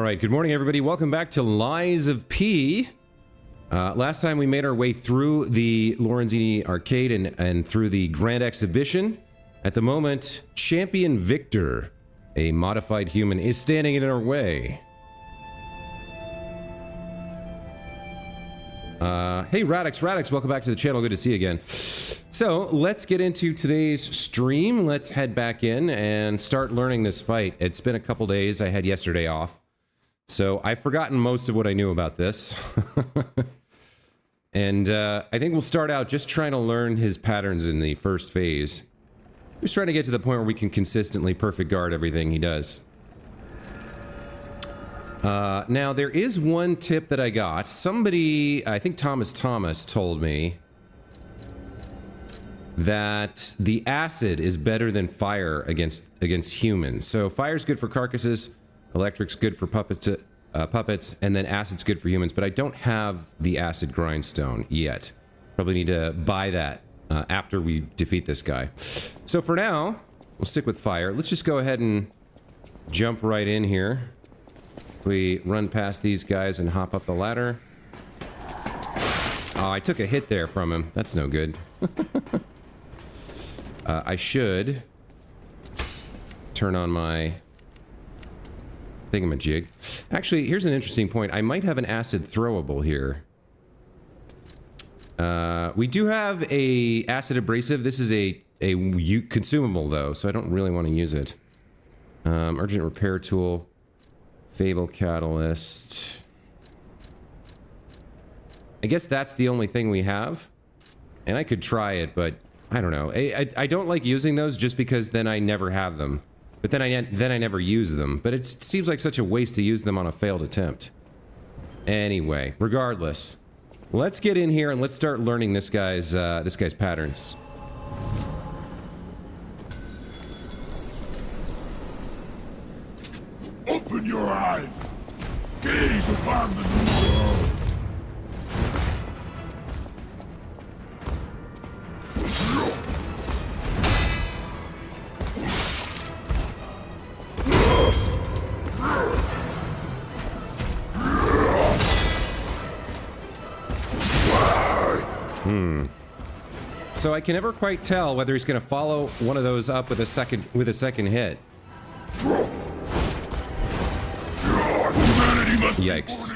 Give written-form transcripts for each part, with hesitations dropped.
right, good morning everybody. Welcome back to Lies of P. Last time we made our way through the Lorenzini arcade and through the Grand Exhibition. At the moment, Champion Victor, a modified human, is standing in our way. Hey Radix, welcome back to the channel. Good to see you again. So, let's get into today's stream. Let's head back in and start learning this fight. It's been a couple days. I had yesterday off. So, I've forgotten most of what I knew about this. And I think we'll start out just trying to learn his patterns in the first phase. Just trying to get to the point where we can consistently perfect guard everything he does. Now, there is one tip that I got. Somebody, I think Thomas told me that the acid is better than fire against humans. So fire's good for carcasses, electric's good for puppets, and then acid's good for humans. But I don't have the acid grindstone yet. Probably need to buy that after we defeat this guy. So for now, we'll stick with fire. Let's just go ahead and jump right in here. We run past these guys and hop up the ladder. Oh, I took a hit there from him. That's no good. I should turn on my thingamajig. Actually, here's an interesting point. I might have an acid throwable here. We do have a acid abrasive. This is a consumable though, so I don't really want to use it. Urgent repair tool. Fable catalyst. I guess that's the only thing we have. And I could try it, but I don't know. I don't like using those just because then I never have them. But then I never use them. But it seems like such a waste to use them on a failed attempt. Anyway, regardless, let's get in here and let's start learning this guy's patterns. Open your eyes! Gaze upon the new world! So I can never quite tell whether he's going to follow one of those up with a second hit. Yikes.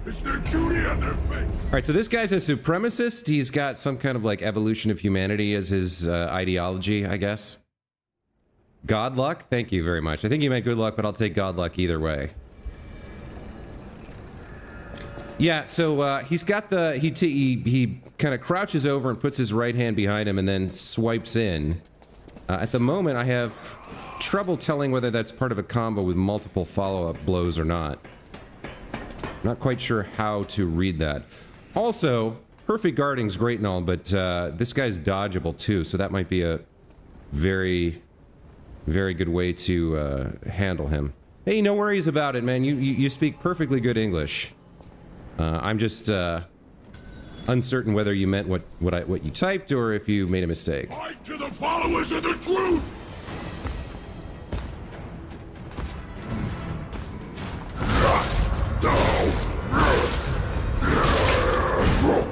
It's their duty on their face. Alright, so this guy's a supremacist. He's got some kind of like evolution of humanity as his ideology, I guess. God luck? Thank you very much. I think you meant good luck, but I'll take God luck either way. Yeah, so he's got the... He kind of crouches over and puts his right hand behind him and then swipes in. At the moment, I have trouble telling whether that's part of a combo with multiple follow-up blows or not. Not quite sure how to read that. Also, perfect guarding's great and all, but this guy's dodgeable too, so that might be a very, very good way to handle him. Hey, no worries about it, man. You speak perfectly good English. I'm just uncertain whether you meant what you typed or if you made a mistake. Fight to the followers of the truth!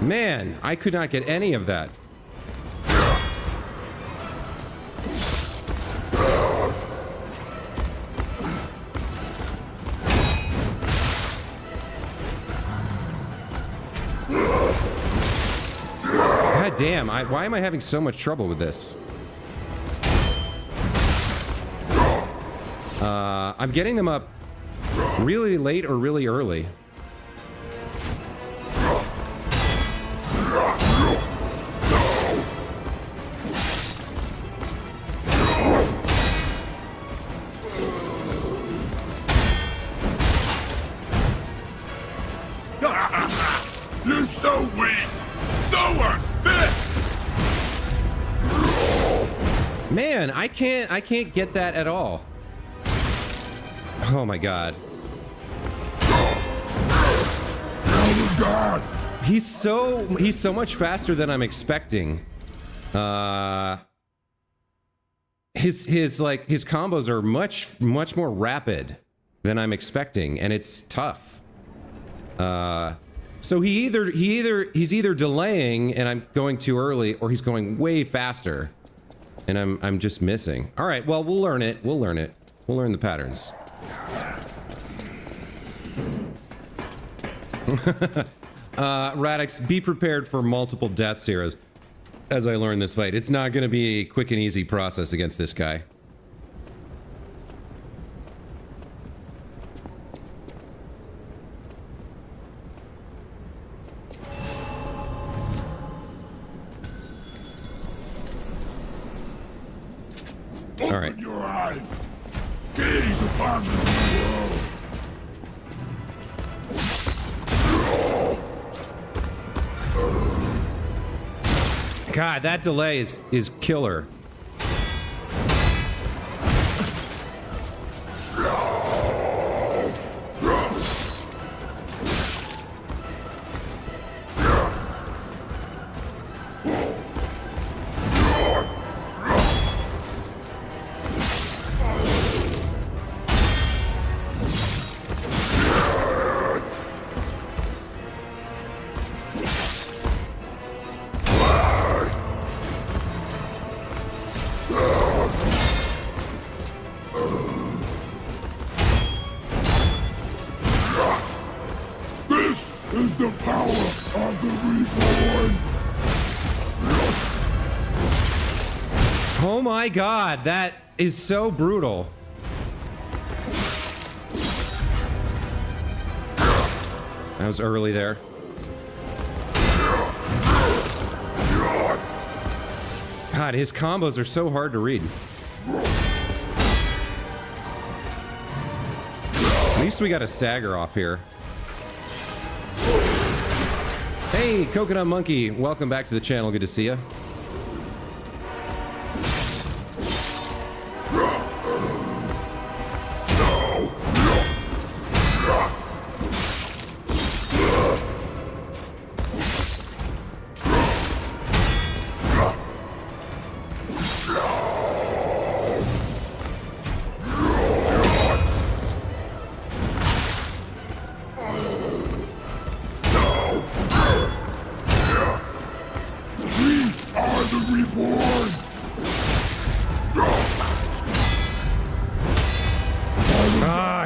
Man, I could not get any of that. God damn, why am I having so much trouble with this? I'm getting them up really late or really early. You're so weak! So unfit! Man, I can't get that at all. Oh my god. God! He's so much faster than I'm expecting. His combos are much more rapid than I'm expecting, and it's tough. So he's either delaying and I'm going too early, or he's going way faster, and I'm just missing. All right, well, we'll learn it. We'll learn it. We'll learn the patterns. Radix, be prepared for multiple deaths here as I learn this fight. It's not going to be a quick and easy process against this guy. Open All right. your eyes. Gaze upon the new world. God, that delay is killer. This is the power of the reborn. Oh my God, that is so brutal. That was early there. God, his combos are so hard to read. At least we got a stagger off here. Hey, Coconut Monkey, welcome back to the channel. Good to see you.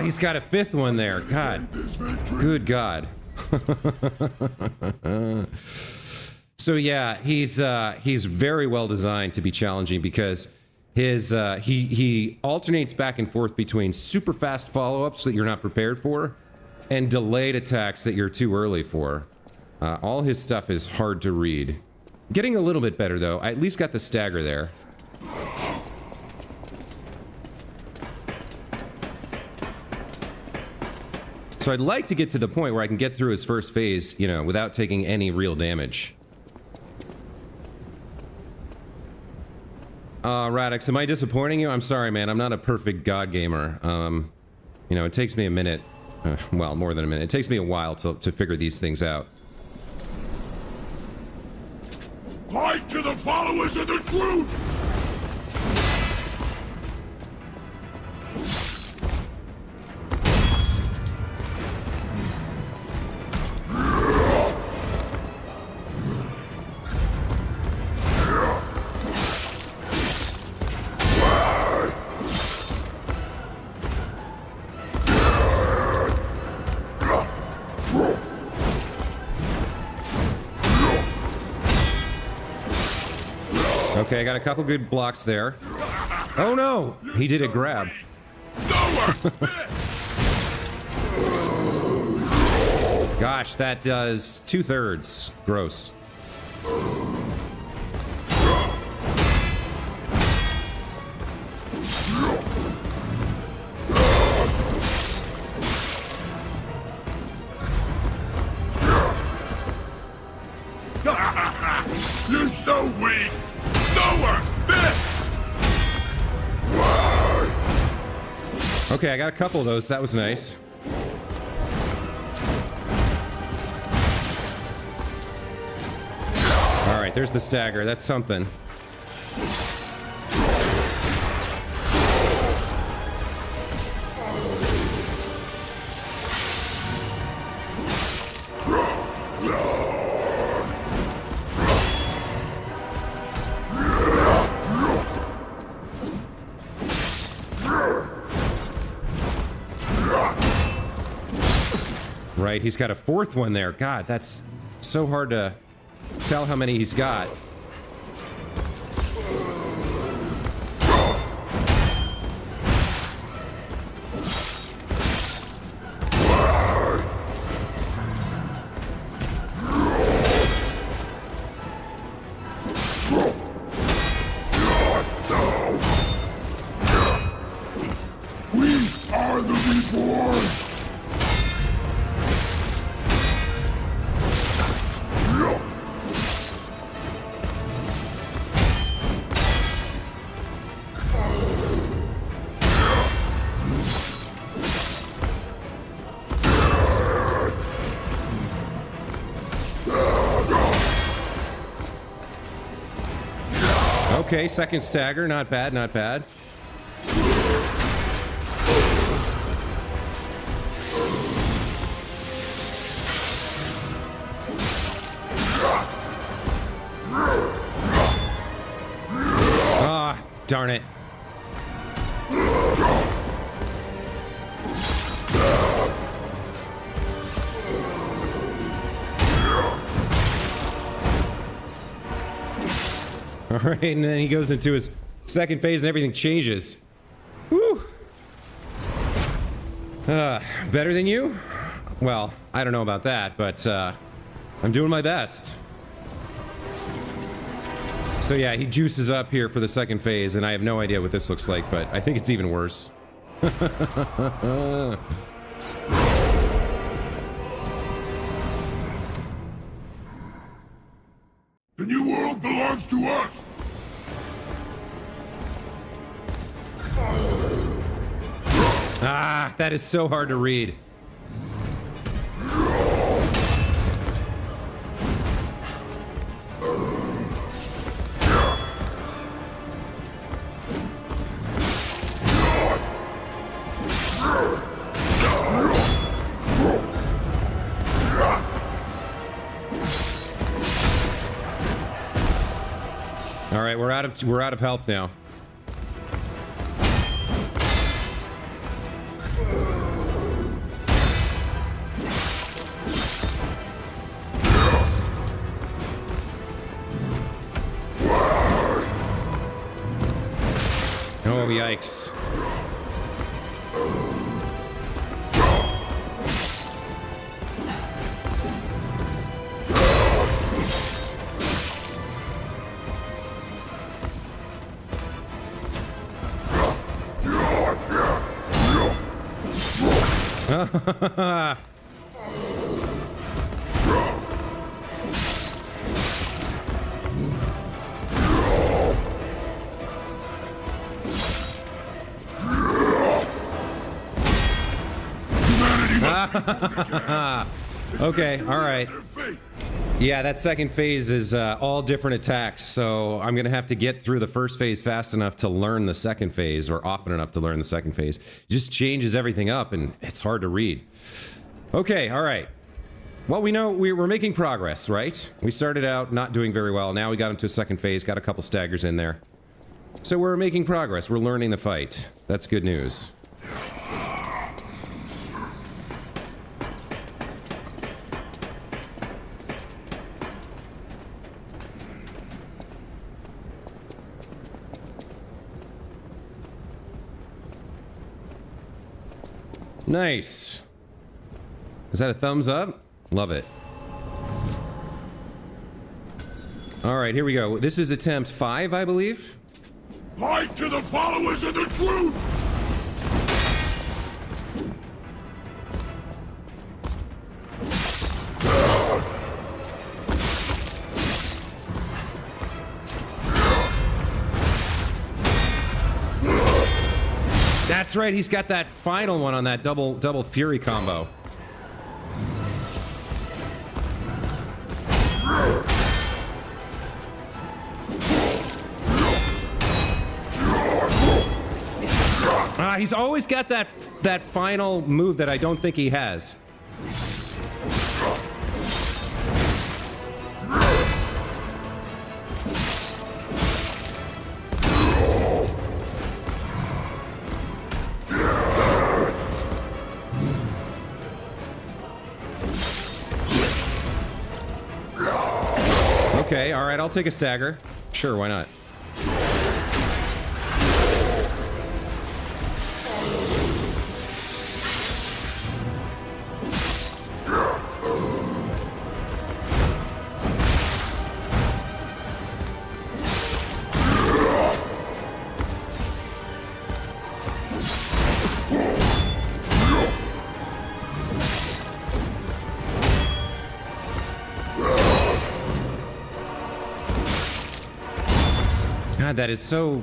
He's got a fifth one there. God. Good God. So yeah, he's very well designed to be challenging because his he alternates back and forth between super fast follow-ups that you're not prepared for and delayed attacks that you're too early for. All his stuff is hard to read. Getting a little bit better though. I at least got the stagger there. So I'd like to get to the point where I can get through his first phase, you know, without taking any real damage. Radix, am I disappointing you? I'm sorry, man. I'm not a perfect god gamer. You know, it takes me a minute. Well, more than a minute. It takes me a while to figure these things out. Light to the followers of the truth! Okay, I got a couple good blocks there. Oh no! He did a grab. Gosh, that does 2/3. Gross. You're so weak! Nowhere fit! Okay, I got a couple of those. That was nice. Alright, there's the stagger. That's something. right? He's got a fourth one there. God, that's so hard to tell how many he's got. Are the reborn! Okay, second stagger. Not bad, not bad. Darn it. All right, and then he goes into his second phase and everything changes. Whew. Better than you? Well, I don't know about that, but I'm doing my best. So yeah, he juices up here for the second phase, and I have no idea what this looks like, but I think it's even worse. The new world belongs to us! Ah, that is so hard to read. All right, we're out of health now. Oh, yikes. Okay, all right. Yeah, that second phase is all different attacks, so I'm gonna have to get through the first phase fast enough to learn the second phase, or often enough to learn the second phase. It just changes everything up, and it's hard to read. Okay, all right. Well, we know we're making progress, right? We started out not doing very well. Now we got into a second phase, got a couple staggers in there. So we're making progress. We're learning the fight. That's good news. Nice. Is that a thumbs up? Love it. All right, here we go. This is attempt 5, I believe. Light to the followers of the truth! That's right, he's got that final one on that double fury combo. He's always got that final move that I don't think he has. Okay, all right, I'll take a stagger. Sure, why not? God, that is so...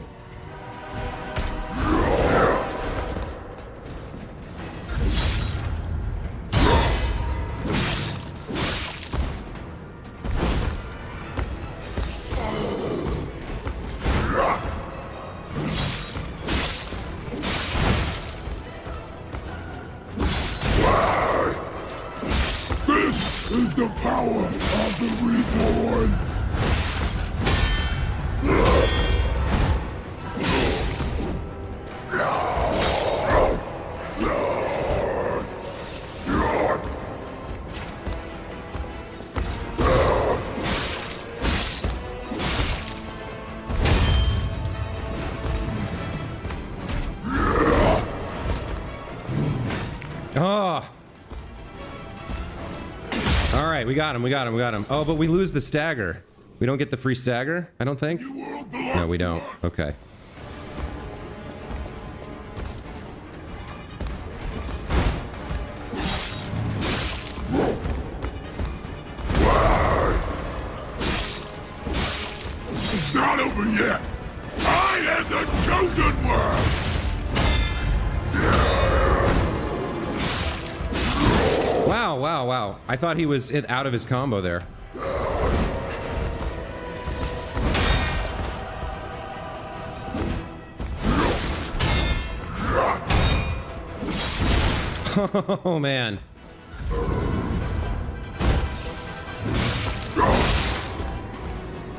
This is the power of the Reborn! Oh! Alright, we got him, we got him, we got him. Oh, but we lose the stagger. We don't get the free stagger, I don't think? No, we don't. Okay. It's not over yet! I am the chosen one! Wow, wow, wow. I thought he was out of his combo there. Oh, man.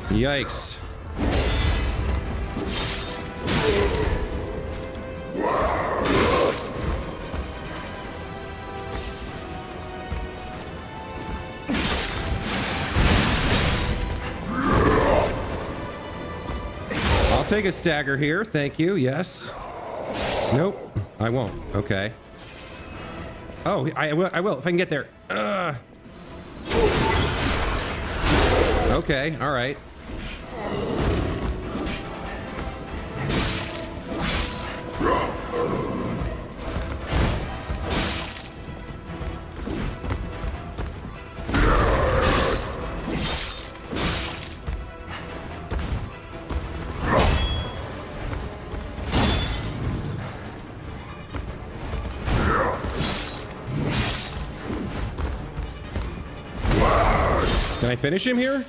Yikes. I'll take a stagger here, thank you, yes. Nope, I won't, okay. Oh, I will, if I can get there. Okay, alright. Can I finish him here?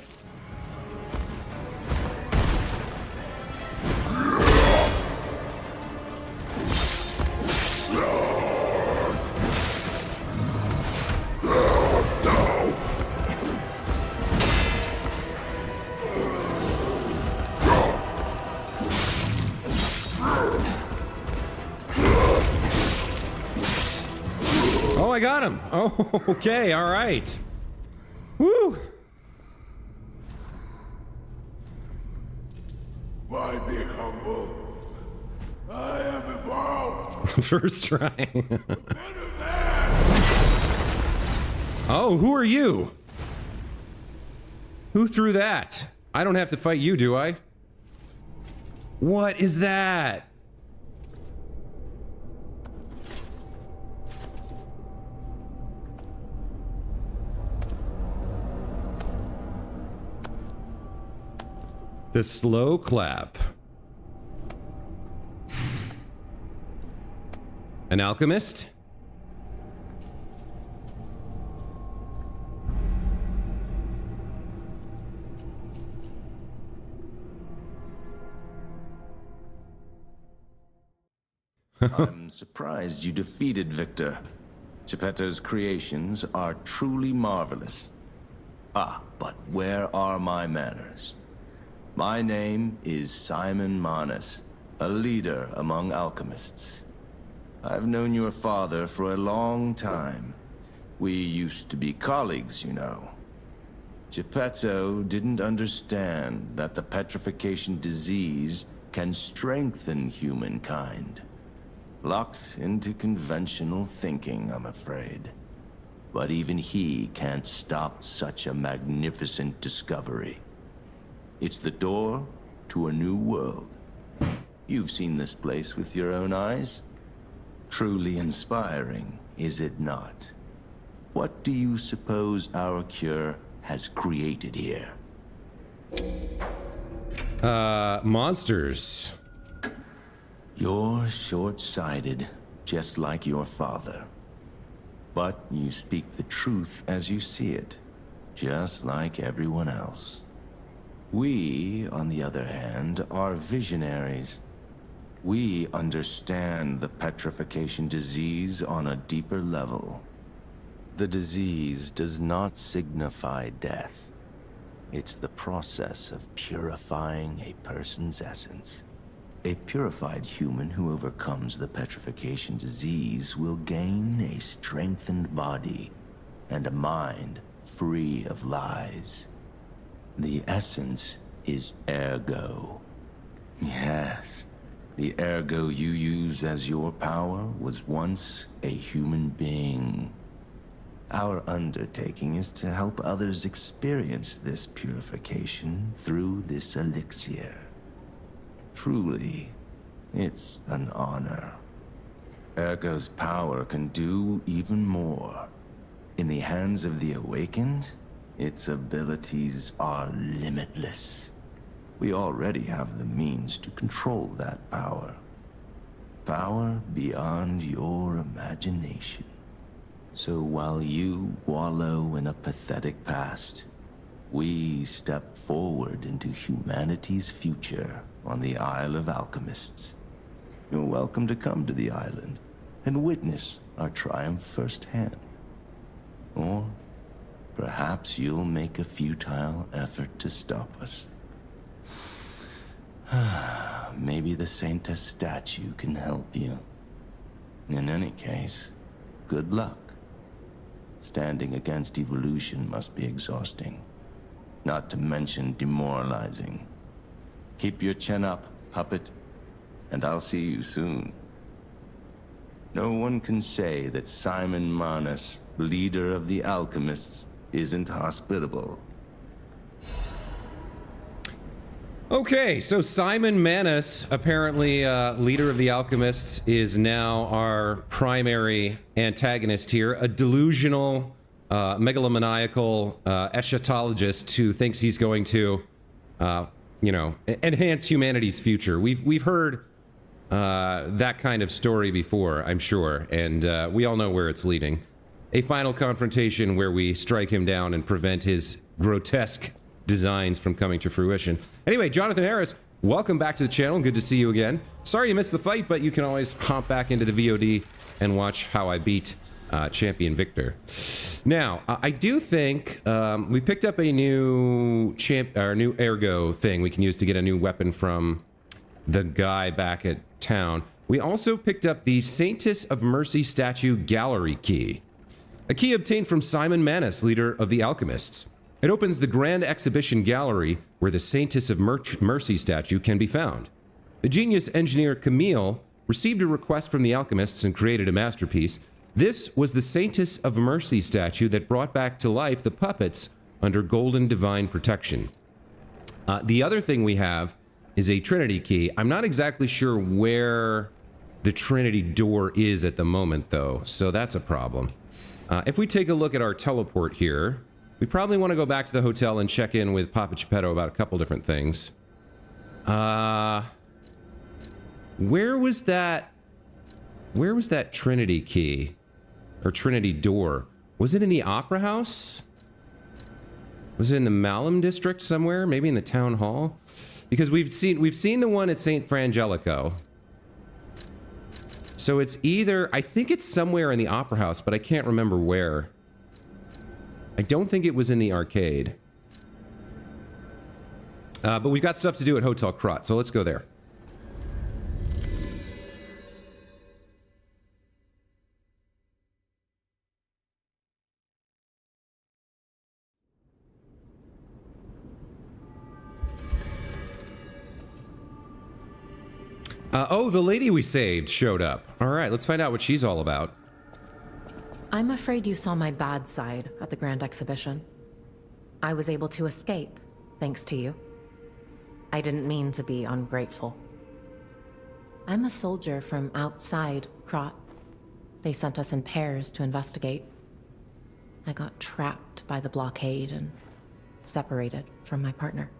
Oh, I got him. Oh, okay, all right. Woo! By the humble, I am evolved! First try. Oh, who are you? Who threw that? I don't have to fight you, do I? What is that? The slow clap. An alchemist? I'm surprised you defeated Victor. Geppetto's creations are truly marvelous. Ah, but where are my manners? My name is Simon Manus, a leader among alchemists. I've known your father for a long time. We used to be colleagues, you know. Geppetto didn't understand that the petrification disease can strengthen humankind. Locked into conventional thinking, I'm afraid. But even he can't stop such a magnificent discovery. It's the door to a new world. You've seen this place with your own eyes. Truly inspiring, is it not? What do you suppose our cure has created here? Monsters. You're short-sighted, just like your father. But you speak the truth as you see it, just like everyone else. We, on the other hand, are visionaries. We understand the petrification disease on a deeper level. The disease does not signify death. It's the process of purifying a person's essence. A purified human who overcomes the petrification disease will gain a strengthened body and a mind free of lies. The essence is ergo. Yes, the ergo you use as your power was once a human being. Our undertaking is to help others experience this purification through this elixir. Truly, it's an honor. Ergo's power can do even more. In the hands of the awakened, its abilities are limitless. We already have the means to control that power. Power beyond your imagination. So while you wallow in a pathetic past, we step forward into humanity's future on the Isle of Alchemists. You're welcome to come to the island and witness our triumph firsthand. Or perhaps you'll make a futile effort to stop us. Maybe the Saintess statue can help you. In any case, good luck. Standing against evolution must be exhausting, not to mention demoralizing. Keep your chin up, puppet, and I'll see you soon. No one can say that Simon Manus, leader of the alchemists, isn't hospitable. Okay, so Simon Manus, apparently leader of the Alchemists, is now our primary antagonist here. A delusional, megalomaniacal eschatologist who thinks he's going to, enhance humanity's future. We've heard that kind of story before, I'm sure, and we all know where it's leading. A final confrontation where we strike him down and prevent his grotesque designs from coming to fruition. Anyway, Jonathan Harris, welcome back to the channel. Good to see you again. Sorry you missed the fight, but you can always hop back into the VOD and watch how I beat Champion Victor. Now, I do think we picked up a new new ergo thing we can use to get a new weapon from the guy back at town. We also picked up the Saintess of Mercy statue gallery key. A key obtained from Simon Manus, leader of the Alchemists. It opens the Grand Exhibition Gallery where the Saintess of Mercy statue can be found. The genius engineer Camille received a request from the Alchemists and created a masterpiece. This was the Saintess of Mercy statue that brought back to life the puppets under golden divine protection. The other thing we have is a Trinity key. I'm not exactly sure where the Trinity door is at the moment, though, so that's a problem. If we take a look at our teleport here, we probably want to go back to the hotel and check in with Papa Geppetto about a couple different things. Where was that Trinity key? Or Trinity door? Was it in the Opera House? Was it in the Malum district somewhere? Maybe in the town hall? Because we've seen the one at St. Frangelico. So it's either, I think it's somewhere in the Opera House, but I can't remember where. I don't think it was in the arcade. But we've got stuff to do at Hotel Krat, so let's go there. Oh, the lady we saved showed up. All right, let's find out what she's all about. I'm afraid you saw my bad side at the Grand Exhibition. I was able to escape, thanks to you. I didn't mean to be ungrateful. I'm a soldier from outside Krat. They sent us in pairs to investigate. I got trapped by the blockade and separated from my partner.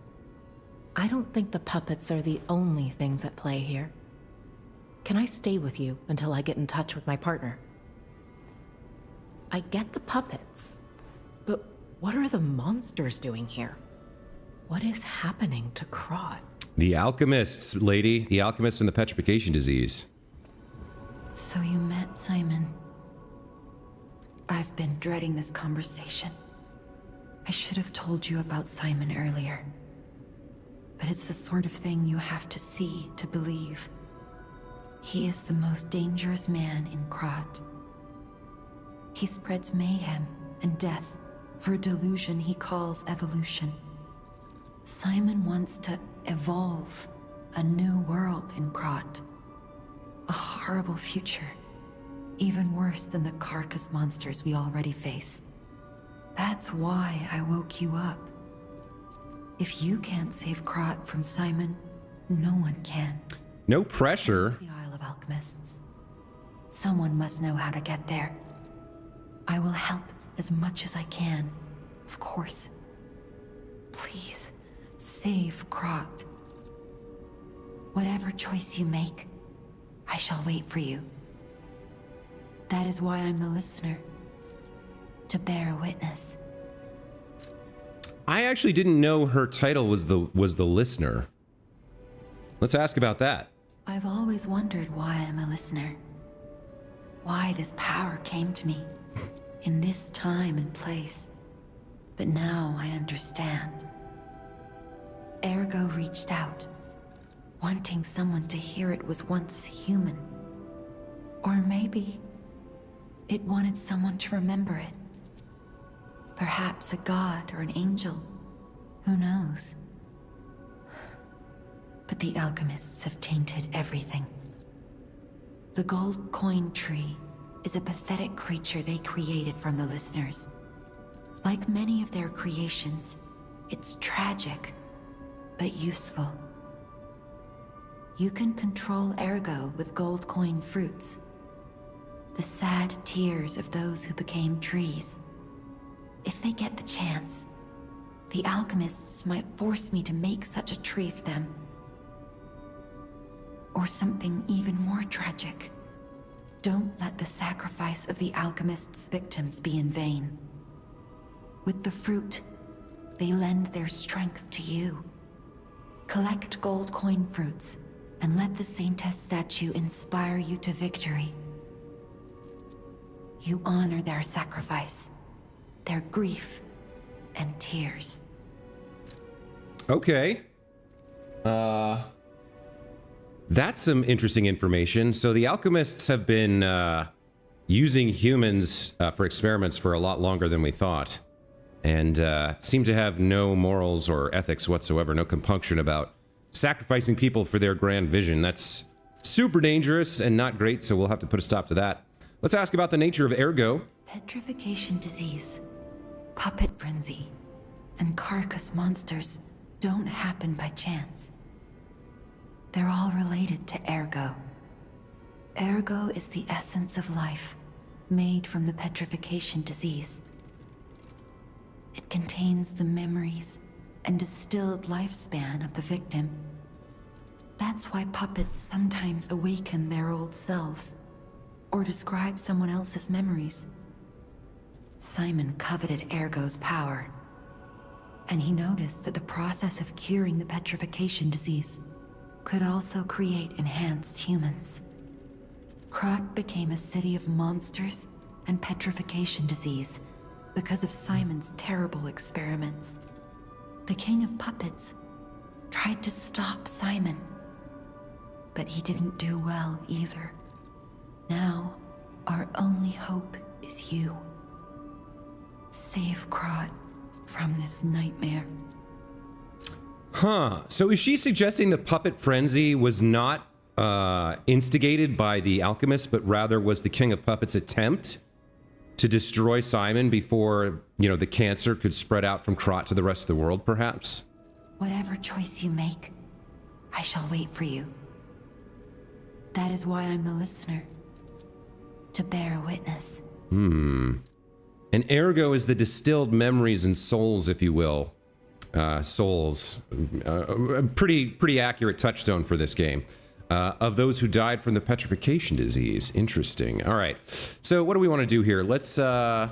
I don't think the puppets are the only things at play here. Can I stay with you until I get in touch with my partner? I get the puppets, but what are the monsters doing here? What is happening to Krat? The alchemists, lady. The alchemists and the petrification disease. So you met Simon. I've been dreading this conversation. I should have told you about Simon earlier. But it's the sort of thing you have to see to believe. He is the most dangerous man in Krat. He spreads mayhem and death for a delusion he calls evolution. Simon wants to evolve a new world in Krat. A horrible future. Even worse than the carcass monsters we already face. That's why I woke you up. If you can't save Krat from Simon, no one can. No pressure. The Isle of Alchemists. Someone must know how to get there. I will help as much as I can, of course. Please, save Krat. Whatever choice you make, I shall wait for you. That is why I'm the listener. To bear witness. I actually didn't know her title was the listener. Let's ask about that. I've always wondered why I'm a listener. Why this power came to me. In this time and place. But now I understand. Ergo reached out, wanting someone to hear it was once human. Or maybe it wanted someone to remember it. Perhaps a god or an angel. Who knows? But the alchemists have tainted everything. The gold coin tree is a pathetic creature they created from the listeners. Like many of their creations, it's tragic, but useful. You can control Ergo with gold coin fruits. The sad tears of those who became trees. If they get the chance, the alchemists might force me to make such a tree for them. Or something even more tragic. Don't let the sacrifice of the alchemists' victims be in vain. With the fruit, they lend their strength to you. Collect gold coin fruits, and let the Saintess statue inspire you to victory. You honor their sacrifice, their grief, and tears. Okay. That's some interesting information. So the alchemists have been using humans for experiments for a lot longer than we thought. And seem to have no morals or ethics whatsoever, no compunction about sacrificing people for their grand vision. That's super dangerous and not great, so we'll have to put a stop to that. Let's ask about the nature of Ergo. Petrification disease, puppet frenzy, and carcass monsters don't happen by chance. They're all related to Ergo. Ergo is the essence of life, made from the petrification disease. It contains the memories and distilled lifespan of the victim. That's why puppets sometimes awaken their old selves, or describe someone else's memories. Simon coveted Ergo's power, and he noticed that the process of curing the petrification disease could also create enhanced humans. Krat became a city of monsters and petrification disease because of Simon's terrible experiments. The King of Puppets tried to stop Simon, but he didn't do well either. Now, our only hope is you. Save Krat from this nightmare. Huh. So is she suggesting the puppet frenzy was not instigated by the alchemist, but rather was the King of Puppets' attempt to destroy Simon before, the cancer could spread out from Krat to the rest of the world, perhaps? Whatever choice you make, I shall wait for you. That is why I'm the listener. To bear witness. And ergo is the distilled memories and souls, if you will. Souls. A pretty accurate touchstone for this game. Of those who died from the petrification disease. Interesting. All right. So what do we want to do here? Let's... No,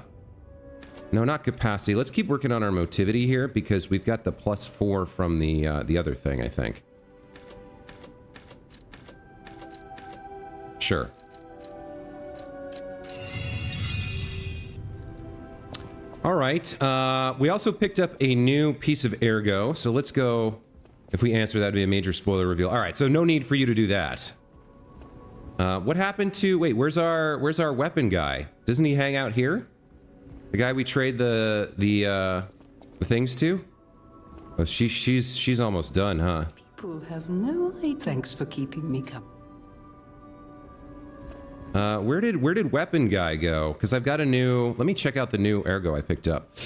not capacity. Let's keep working on our motivity here because we've got the +4 from the other thing, I think. Sure. All right. We also picked up a new piece of ergo, so let's go. If we answer, that'd be a major spoiler reveal. All right, so no need for you to do that. What happened to... Wait, where's our weapon guy? Doesn't he hang out here? The guy we trade the things to? Oh, she's almost done, huh? People have no idea. Thanks for keeping me company. Where did weapon guy go? Because I've got a new... Let me check out the new ergo I picked up.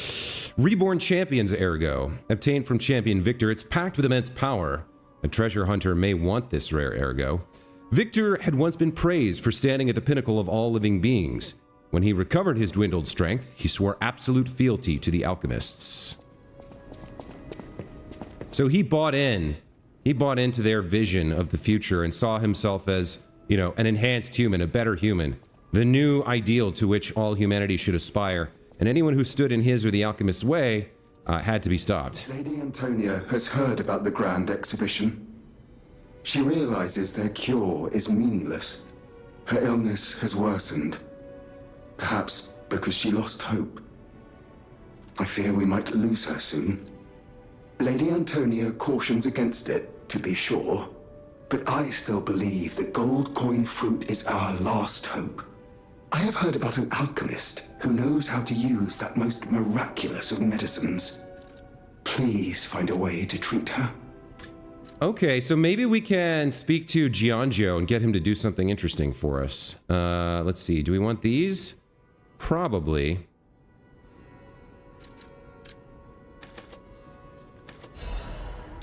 Reborn Champion's ergo. Obtained from Champion Victor. It's packed with immense power. A treasure hunter may want this rare ergo. Victor had once been praised for standing at the pinnacle of all living beings. When he recovered his dwindled strength, he swore absolute fealty to the alchemists. So he bought in. He bought into their vision of the future and saw himself as, an enhanced human, a better human. The new ideal to which all humanity should aspire. And anyone who stood in his or the alchemist's way had to be stopped. Lady Antonia has heard about the Grand Exhibition. She realizes their cure is meaningless. Her illness has worsened. Perhaps because she lost hope. I fear we might lose her soon. Lady Antonia cautions against it, to be sure. But I still believe the gold coin fruit is our last hope. I have heard about an alchemist who knows how to use that most miraculous of medicines. Please find a way to treat her. Okay, so maybe we can speak to Giangio and get him to do something interesting for us. Let's see. Do we want these? Probably.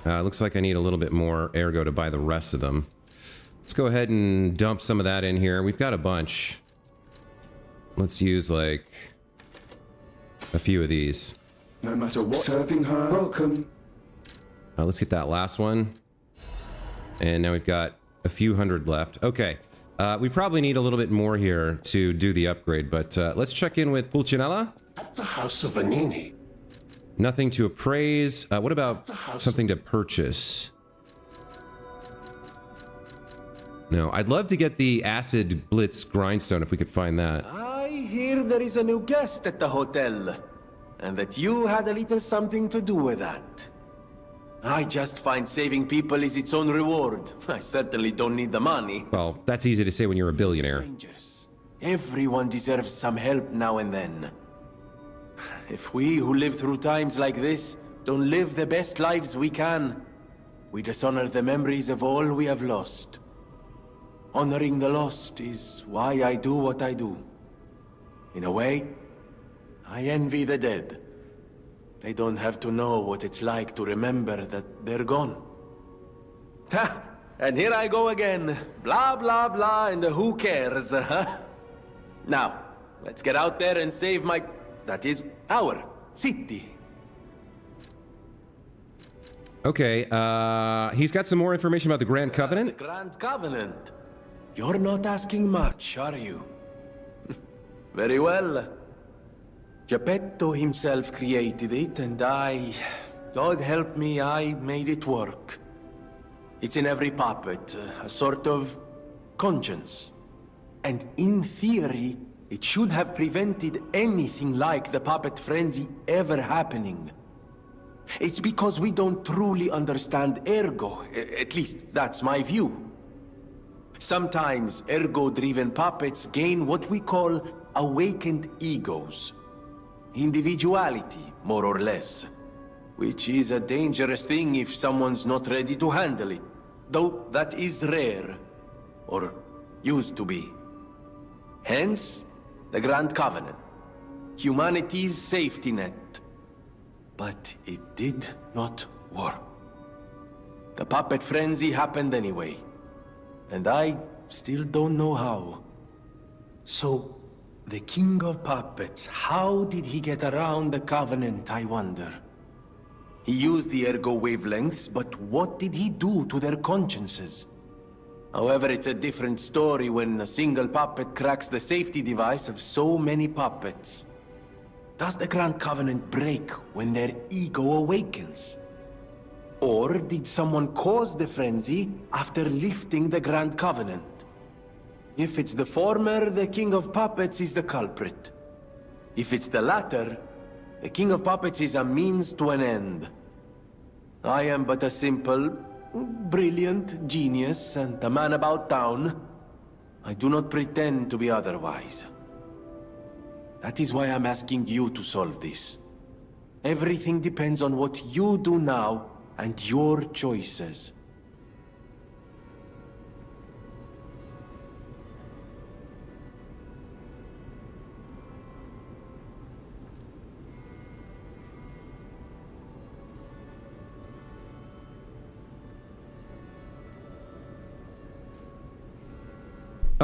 Looks like I need a little bit more ergo to buy the rest of them. Let's go ahead and dump some of that in here. We've got a bunch. Let's use, like, a few of these. No matter what, serving her, welcome. Let's get that last one. And now we've got a few hundred left. Okay. We probably need a little bit more here to do the upgrade, but let's check in with Pulcinella. At the House of Vanini. Nothing to appraise. What about something to purchase? No, I'd love to get the Acid Blitz Grindstone if we could find that. I hear there is a new guest at the hotel, and that you had a little something to do with that. I just find saving people is its own reward. I certainly don't need the money. Well, that's easy to say when you're a billionaire. Strangers. Everyone deserves some help now and then. If we who live through times like this don't live the best lives we can, we dishonor the memories of all we have lost. Honoring the lost is why I do what I do. In a way, I envy the dead. They don't have to know what it's like to remember that they're gone. Ha! And here I go again. Blah, blah, blah, and who cares, huh? Now, let's get out there and save my... that is, our city. Okay, he's got some more information about the Grand Covenant. The Grand Covenant. You're not asking much, are you? Very well. Geppetto himself created it, and God help me, I made it work. It's in every puppet, a sort of conscience. And in theory, it should have prevented anything like the puppet frenzy ever happening. It's because we don't truly understand ergo, at least that's my view. Sometimes ergo-driven puppets gain what we call awakened egos. Individuality, more or less. Which is a dangerous thing if someone's not ready to handle it. Though that is rare. or used to be. Hence, the Grand Covenant, humanity's safety net. But it did not work. The puppet frenzy happened anyway, and I still don't know how. So, the King of Puppets, how did he get around the Covenant, I wonder? He used the ergo wavelengths, but what did he do to their consciences? However, it's a different story when a single puppet cracks the safety device of so many puppets. Does the Grand Covenant break when their ego awakens? Or did someone cause the frenzy after lifting the Grand Covenant? If it's the former, the King of Puppets is the culprit. If it's the latter, the King of Puppets is a means to an end. I am but a simple, brilliant genius and a man about town. I do not pretend to be otherwise. That is why I'm asking you to solve this. Everything depends on what you do now and your choices.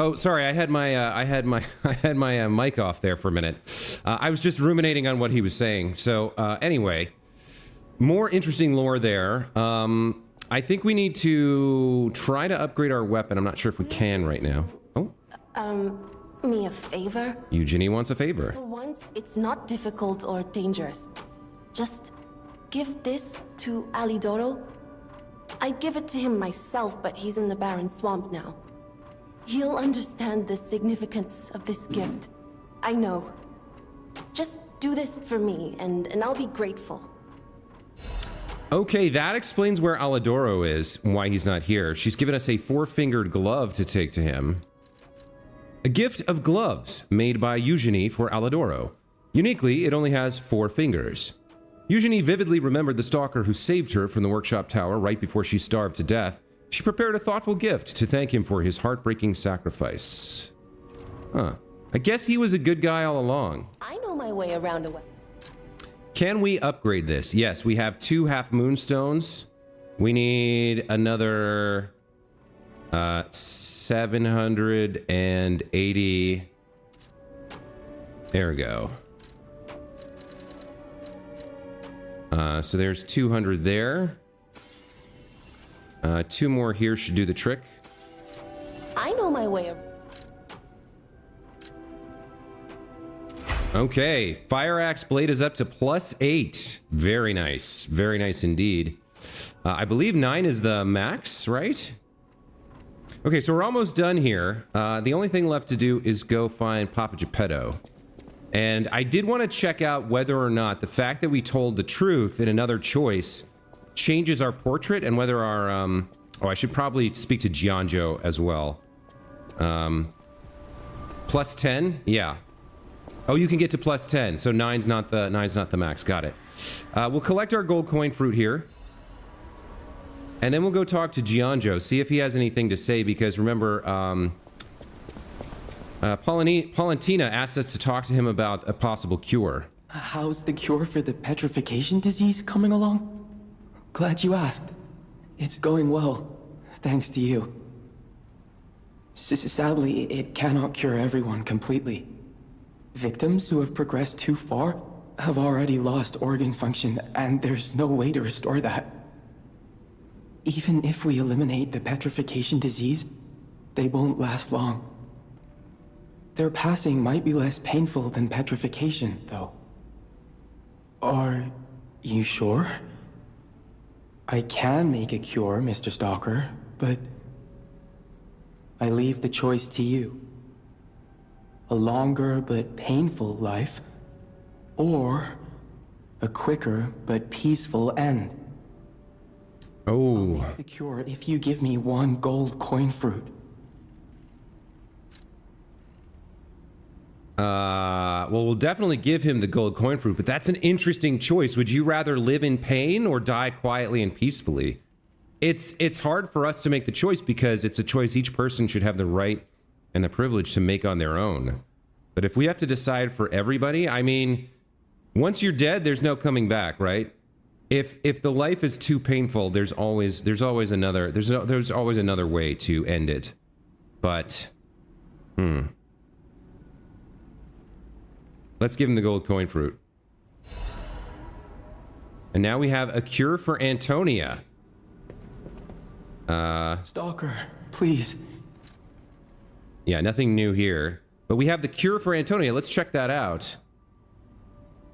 Oh, sorry. I had my mic off there for a minute. I was just ruminating on what he was saying. So anyway, more interesting lore there. I think we need to try to upgrade our weapon. I'm not sure if we can right now. Oh, Me a favor? Eugenie wants a favor. For once, it's not difficult or dangerous. Just give this to Alidoro. I'd give it to him myself, but he's in the Barren Swamp now. He'll understand the significance of this gift. I know. Just do this for me, and I'll be grateful. Okay, that explains where Alidoro is, why he's not here. She's given us a four-fingered glove to take to him. A gift of gloves made by Eugenie for Alidoro. Uniquely, it only has 4 fingers. Eugenie vividly remembered the stalker who saved her from the workshop tower right before she starved to death. She prepared a thoughtful gift to thank him for his heartbreaking sacrifice. Huh. I guess he was a good guy all along. I know my way around a weapon. Can we upgrade this? Yes, we have 2 half moonstones. We need another 780. There we go. So there's 200 there. 2 more here should do the trick. I know my way around. Okay, Fire Axe Blade is up to +8. Very nice. Very nice indeed. I believe 9 is the max, right? Okay, so we're almost done here. The only thing left to do is go find Papa Geppetto. And I did want to check out whether or not the fact that we told the truth in another choice changes our portrait, and whether our, oh, I should probably speak to Giangio as well. +10? Yeah. Oh, you can get to +10, so 9's not the max. Got it. We'll collect our gold coin fruit here. And then we'll go talk to Giangio, see if he has anything to say, because remember, Palantina asked us to talk to him about a possible cure. How's the cure for the petrification disease coming along? Glad you asked. It's going well, thanks to you. Sadly, it cannot cure everyone completely. Victims who have progressed too far have already lost organ function, and there's no way to restore that. Even if we eliminate the petrification disease, they won't last long. Their passing might be less painful than petrification, though. Are you sure? I can make a cure, Mr. Stalker, but I leave the choice to you. A longer but painful life, or a quicker but peaceful end. Oh. I'll make the cure if you give me 1 gold coin fruit. Well, we'll definitely give him the gold coin fruit, but that's an interesting choice. Would you rather live in pain or die quietly and peacefully? it's hard for us to make the choice because it's a choice each person should have the right and the privilege to make on their own. But if we have to decide for everybody, I mean, once you're dead, there's no coming back, right? If the life is too painful, there's always another way to end it. But let's give him the gold coin fruit. And now we have a cure for Antonia. Stalker, please. Yeah, nothing new here. But we have the cure for Antonia. Let's check that out.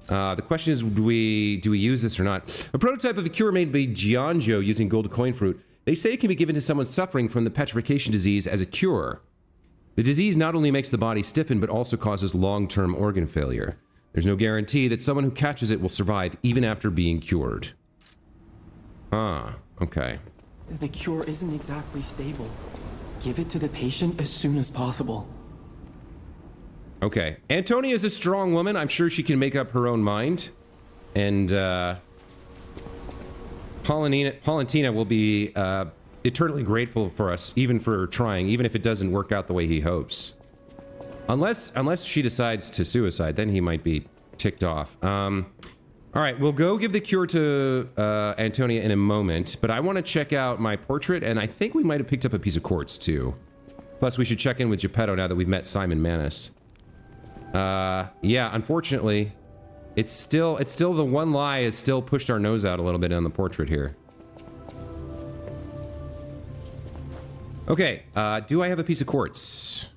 The question is, do we use this or not? A prototype of a cure made by Giangio using gold coin fruit. They say it can be given to someone suffering from the petrification disease as a cure. The disease not only makes the body stiffen, but also causes long-term organ failure. There's no guarantee that someone who catches it will survive even after being cured. Ah, okay. The cure isn't exactly stable. Give it to the patient as soon as possible. Okay. Antonia is a strong woman. I'm sure she can make up her own mind. And, Palantina will be, eternally grateful for us, even for trying, even if it doesn't work out the way he hopes. Unless she decides to suicide, then he might be ticked off. All right, we'll go give the cure to Antonia in a moment, but I want to check out my portrait, and I think we might have picked up a piece of quartz, too. Plus, we should check in with Geppetto now that we've met Simon Manus. Yeah, unfortunately, it's still the one lie has still pushed our nose out a little bit on the portrait here. Okay, do I have a piece of quartz?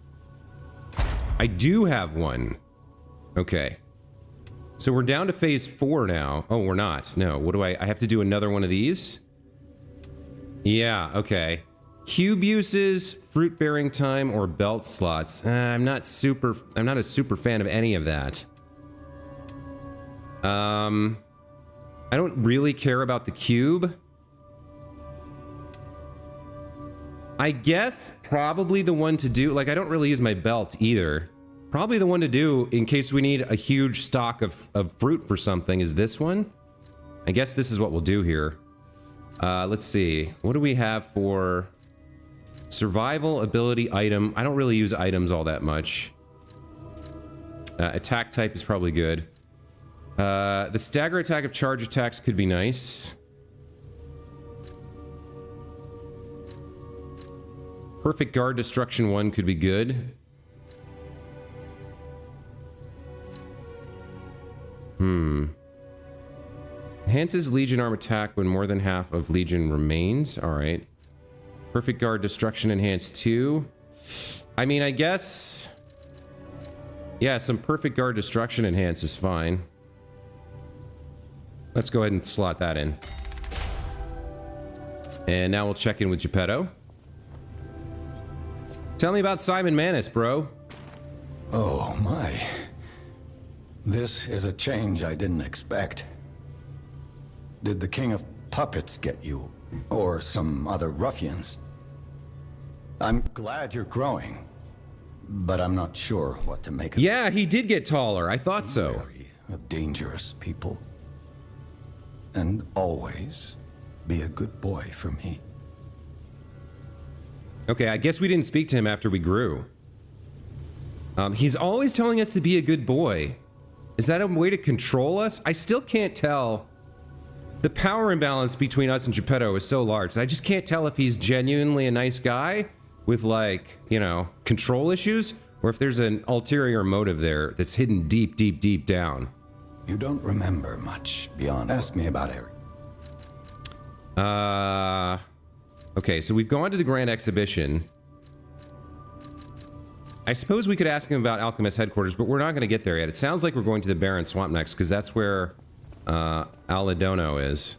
I do have one. Okay. So we're down to phase 4 now. Oh, we're not. No, what do I have to do another one of these? Yeah, okay. Cube uses, fruit bearing time, or belt slots. I'm not a super fan of any of that. I don't really care about the cube. I guess probably the one to do, like I don't really use my belt either. Probably the one to do in case we need a huge stock of fruit for something is this one. I guess this is what we'll do here. Let's see. What do we have for survival ability item? I don't really use items all that much. Attack type is probably good. The stagger attack of charge attacks could be nice. Perfect guard destruction 1 could be good. Enhances Legion arm attack when more than half of Legion remains. Alright. Perfect guard destruction enhanced 2. I mean, I guess... yeah, some perfect guard destruction enhance is fine. Let's go ahead and slot that in. And now we'll check in with Geppetto. Tell me about Simon Manus, bro. Oh, my. This is a change I didn't expect. Did the King of Puppets get you? Or some other ruffians? I'm glad you're growing, but I'm not sure what to make of it. Yeah, he did get taller. I thought so. Wary of dangerous people. And always be a good boy for me. Okay, I guess we didn't speak to him after we grew. He's always telling us to be a good boy. Is that a way to control us? I still can't tell. The power imbalance between us and Geppetto is so large. I just can't tell if he's genuinely a nice guy with, like, you know, control issues, or if there's an ulterior motive there that's hidden deep, deep, deep down. You don't remember much beyond... Ask me about Eric. Okay, so we've gone to the Grand Exhibition. I suppose we could ask him about Alchemist headquarters, but we're not going to get there yet. It sounds like we're going to the Barren Swamp next, because that's where Alidono is.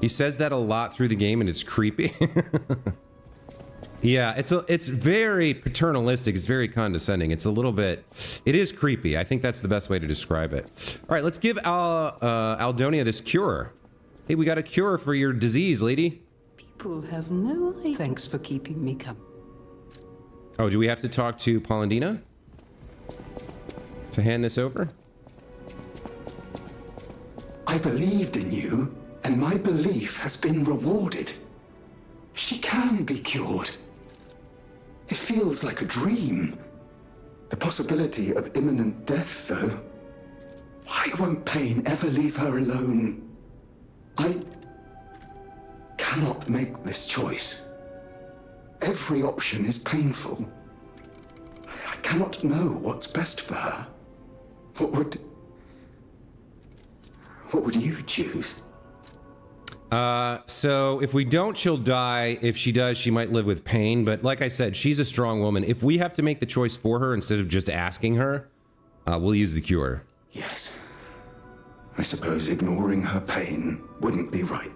He says that a lot through the game, and it's creepy. Yeah, it's very paternalistic. It's very condescending. It's a little bit... it is creepy. I think that's the best way to describe it. All right, let's give Aldonia this cure. Hey, we got a cure for your disease, lady. People have no idea. Thanks for keeping me company. Oh, do we have to talk to Palandina to hand this over? I believed in you, and my belief has been rewarded. She can be cured. It feels like a dream. The possibility of imminent death, though. Why won't pain ever leave her alone? I cannot make this choice. Every option is painful. I cannot know what's best for her. What would you choose? So if we don't, she'll die. If she does, she might live with pain. But like I said, she's a strong woman. If we have to make the choice for her instead of just asking her, we'll use the cure. Yes. I suppose ignoring her pain wouldn't be right.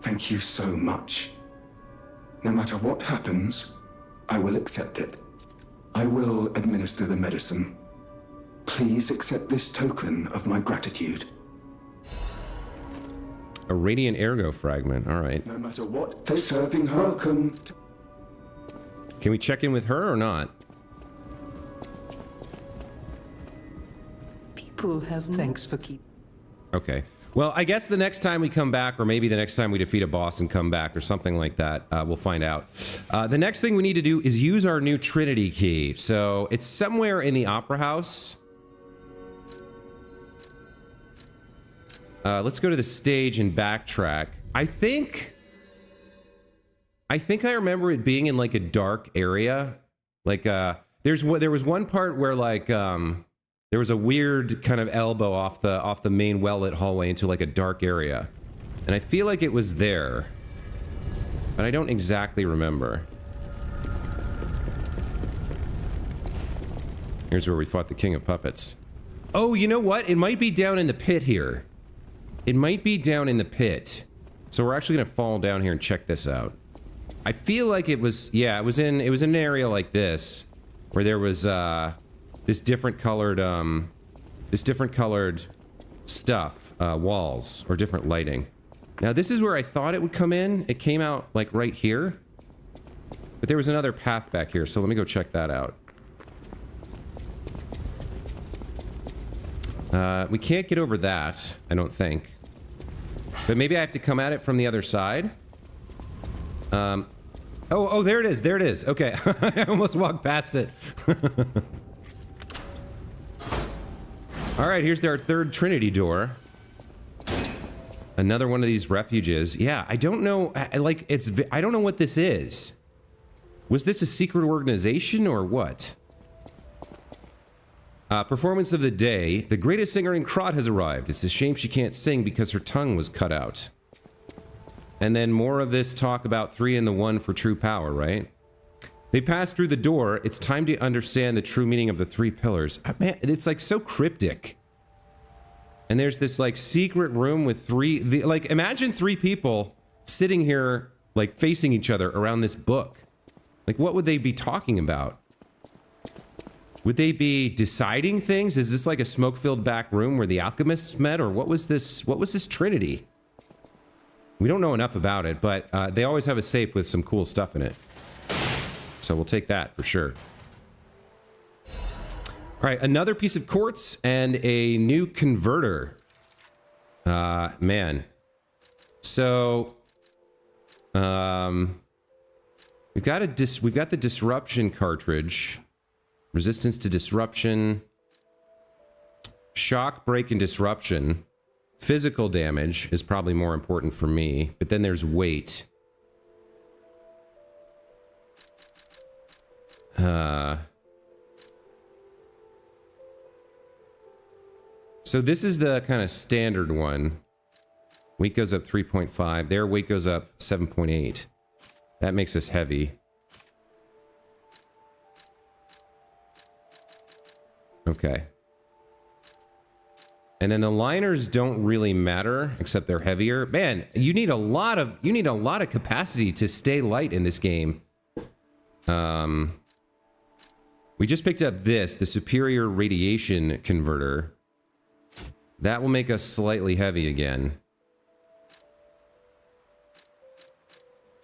Thank you so much. No matter what happens, I will accept it. I will administer the medicine. Please accept this token of my gratitude. A radiant ergo fragment. All right. No matter what, they're serving her. Welcome. Can we check in with her or not? People have... Thanks for keep... Okay. Well, I guess the next time we come back, or maybe the next time we defeat a boss and come back, or something like that, we'll find out. The next thing we need to do is use our new Trinity key. So it's somewhere in the Opera House. Let's go to the stage and backtrack. I think I remember it being in like a dark area. Like there was one part where like there was a weird kind of elbow off the main well-lit hallway into like a dark area. And I feel like it was there. But I don't exactly remember. Here's where we fought the King of Puppets. Oh, you know what? It might be down in the pit here. It might be down in the pit. So we're actually gonna fall down here and check this out. I feel like it was, yeah, it was in an area like this, where there was this different colored stuff, walls, or different lighting. Now this is where I thought it would come in. It came out like right here, but there was another path back here, so let me go check that out. We can't get over that, I don't think. But maybe I have to come at it from the other side. Oh, there it is, there it is. Okay, I almost walked past it. All right, here's our third Trinity door. Another one of these refuges. Yeah, I don't know, I don't know what this is. Was this a secret organization or what? Performance of the day. The greatest singer in Krat has arrived. It's a shame she can't sing because her tongue was cut out. And then more of this talk about 3 and the 1 for true power, right? They pass through the door. It's time to understand the true meaning of the 3 pillars. Man, it's like so cryptic. And there's this like secret room with 3... like imagine 3 people sitting here like facing each other around this book. Like what would they be talking about? Would they be deciding things? Is this like a smoke-filled back room where the alchemists met, or what was this Trinity? We don't know enough about it, but they always have a safe with some cool stuff in it. So we'll take that for sure. All right, another piece of quartz and a new converter. Man. So, we've got the disruption cartridge. Resistance to disruption. Shock, break, and disruption. Physical damage is probably more important for me, but then there's weight. So this is the kind of standard one. Weight goes up 3.5. Their weight goes up 7.8. That makes us heavy. Okay. And then the liners don't really matter, except they're heavier. Man, you need a lot of capacity to stay light in this game. We just picked up this, the superior radiation converter. That will make us slightly heavy again.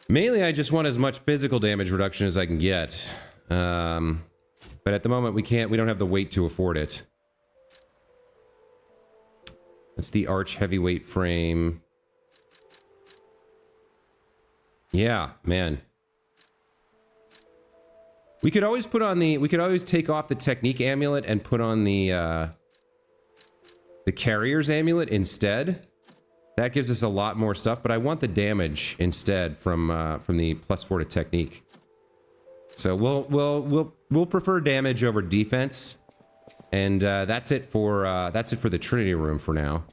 Mainly, I just want as much physical damage reduction as I can get. But at the moment, we don't have the weight to afford it. That's the arch heavyweight frame. Yeah, man. We could always put on the... We could always take off the Technique Amulet and put on the Carrier's Amulet instead. That gives us a lot more stuff, but I want the damage instead from the +4 to Technique. So we'll prefer damage over defense, and that's it for the Trinity Room for now.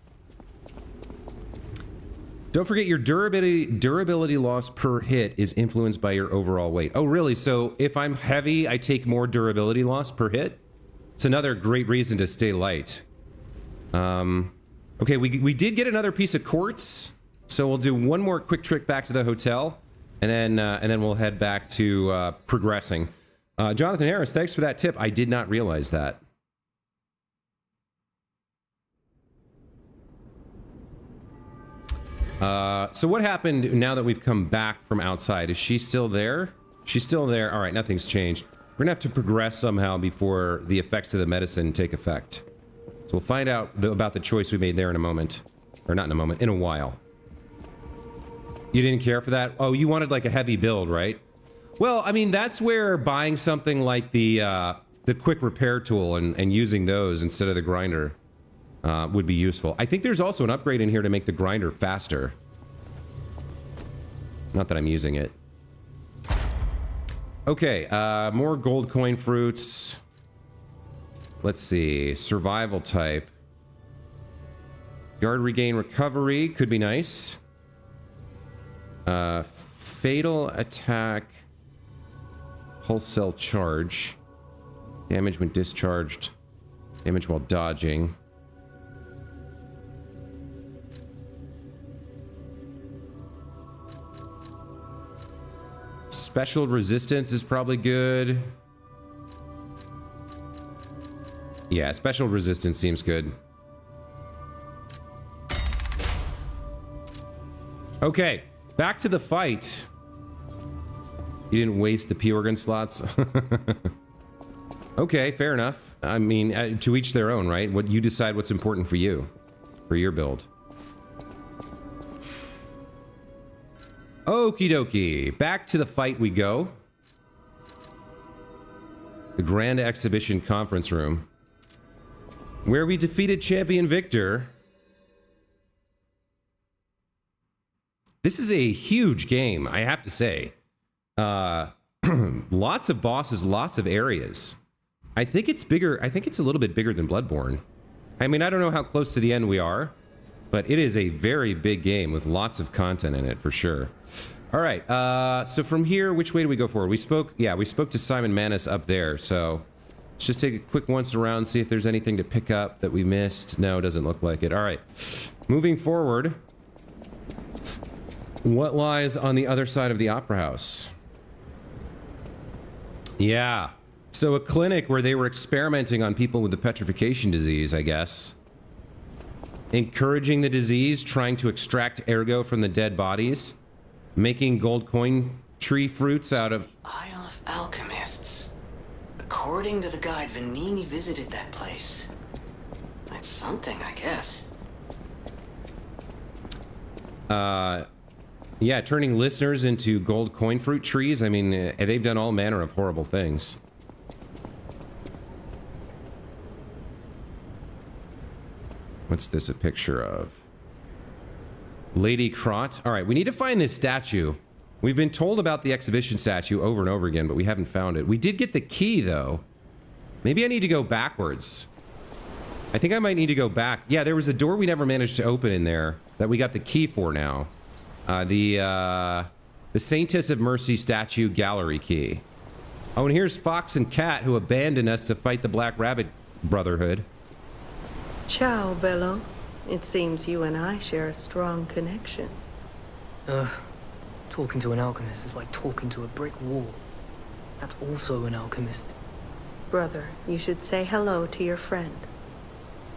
Don't forget your durability loss per hit is influenced by your overall weight. Oh, really? So if I'm heavy, I take more durability loss per hit? It's another great reason to stay light. Okay, we did get another piece of quartz, so we'll do one more quick trip back to the hotel, and then we'll head back to progressing. Jonathan Harris, thanks for that tip. I did not realize that. So what happened now that we've come back from outside? Is she still there? She's still there. All right, nothing's changed. We're gonna have to progress somehow before the effects of the medicine take effect. So we'll find out about the choice we made there in a moment. Or not in a moment, in a while. You didn't care for that? Oh, you wanted like a heavy build, right? Well, I mean, that's where buying something like the quick repair tool and using those instead of the grinder would be useful. I think there's also an upgrade in here to make the grinder faster. Not that I'm using it. Okay, more gold coin fruits. Let's see, survival type. Guard regain recovery could be nice. Fatal attack. Wholesale charge. Damage when discharged. Damage while dodging. Special resistance is probably good. Yeah, special resistance seems good. Okay, back to the fight. You didn't waste the P-Organ slots. Okay, fair enough. I mean, to each their own, right? What you decide what's important for you, for your build. Okie dokie, back to the fight we go. The Grand Exhibition Conference Room, where we defeated Champion Victor. This is a huge game, I have to say. Lots of bosses, lots of areas. I think it's bigger. I think it's a little bit bigger than Bloodborne. I mean, I don't know how close to the end we are, but it is a very big game with lots of content in it for sure. All right, so from here, which way do we go forward? We spoke to Simon Manus up there, so let's just take a quick once around, see if there's anything to pick up that we missed. No, it doesn't look like it. All right, moving forward. What lies on the other side of the Opera House? Yeah, so a clinic where they were experimenting on people with the petrification disease, I guess. Encouraging the disease, trying to extract ergo from the dead bodies. Making gold coin tree fruits out of... Isle of Alchemists. According to the guide, Venini visited that place. That's something, I guess. Yeah, turning listeners into gold coin fruit trees. I mean, they've done all manner of horrible things. What's this a picture of? Lady Krot. All right, we need to find this statue. We've been told about the exhibition statue over and over again, but we haven't found it. We did get the key, though. Maybe I need to go backwards. I think I might need to go back. Yeah, there was a door we never managed to open in there that we got the key for now. The Saintess of Mercy statue gallery key. Oh, and here's Fox and Cat, who abandoned us to fight the Black Rabbit Brotherhood. Ciao, Bello. It seems you and I share a strong connection. Talking to an alchemist is like talking to a brick wall. That's also an alchemist. Brother, you should say hello to your friend.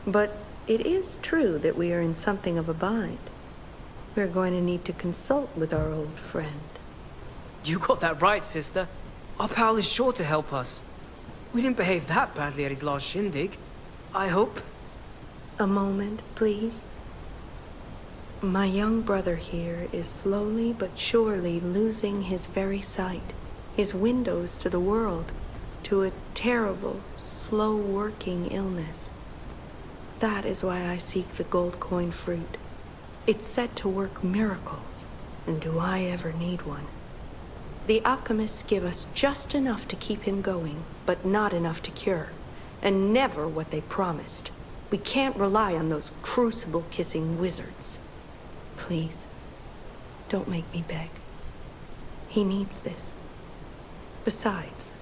But it is true that we are in something of a bind. We're going to need to consult with our old friend. You got that right, sister. Our pal is sure to help us. We didn't behave that badly at his last shindig. I hope. A moment, please. My young brother here is slowly but surely losing his very sight, his windows to the world, to a terrible, slow-working illness. That is why I seek the gold coin fruit. It's said to work miracles, and do I ever need one? The alchemists give us just enough to keep him going, but not enough to cure, and never what they promised. We can't rely on those crucible-kissing wizards. Please, don't make me beg. He needs this. Besides,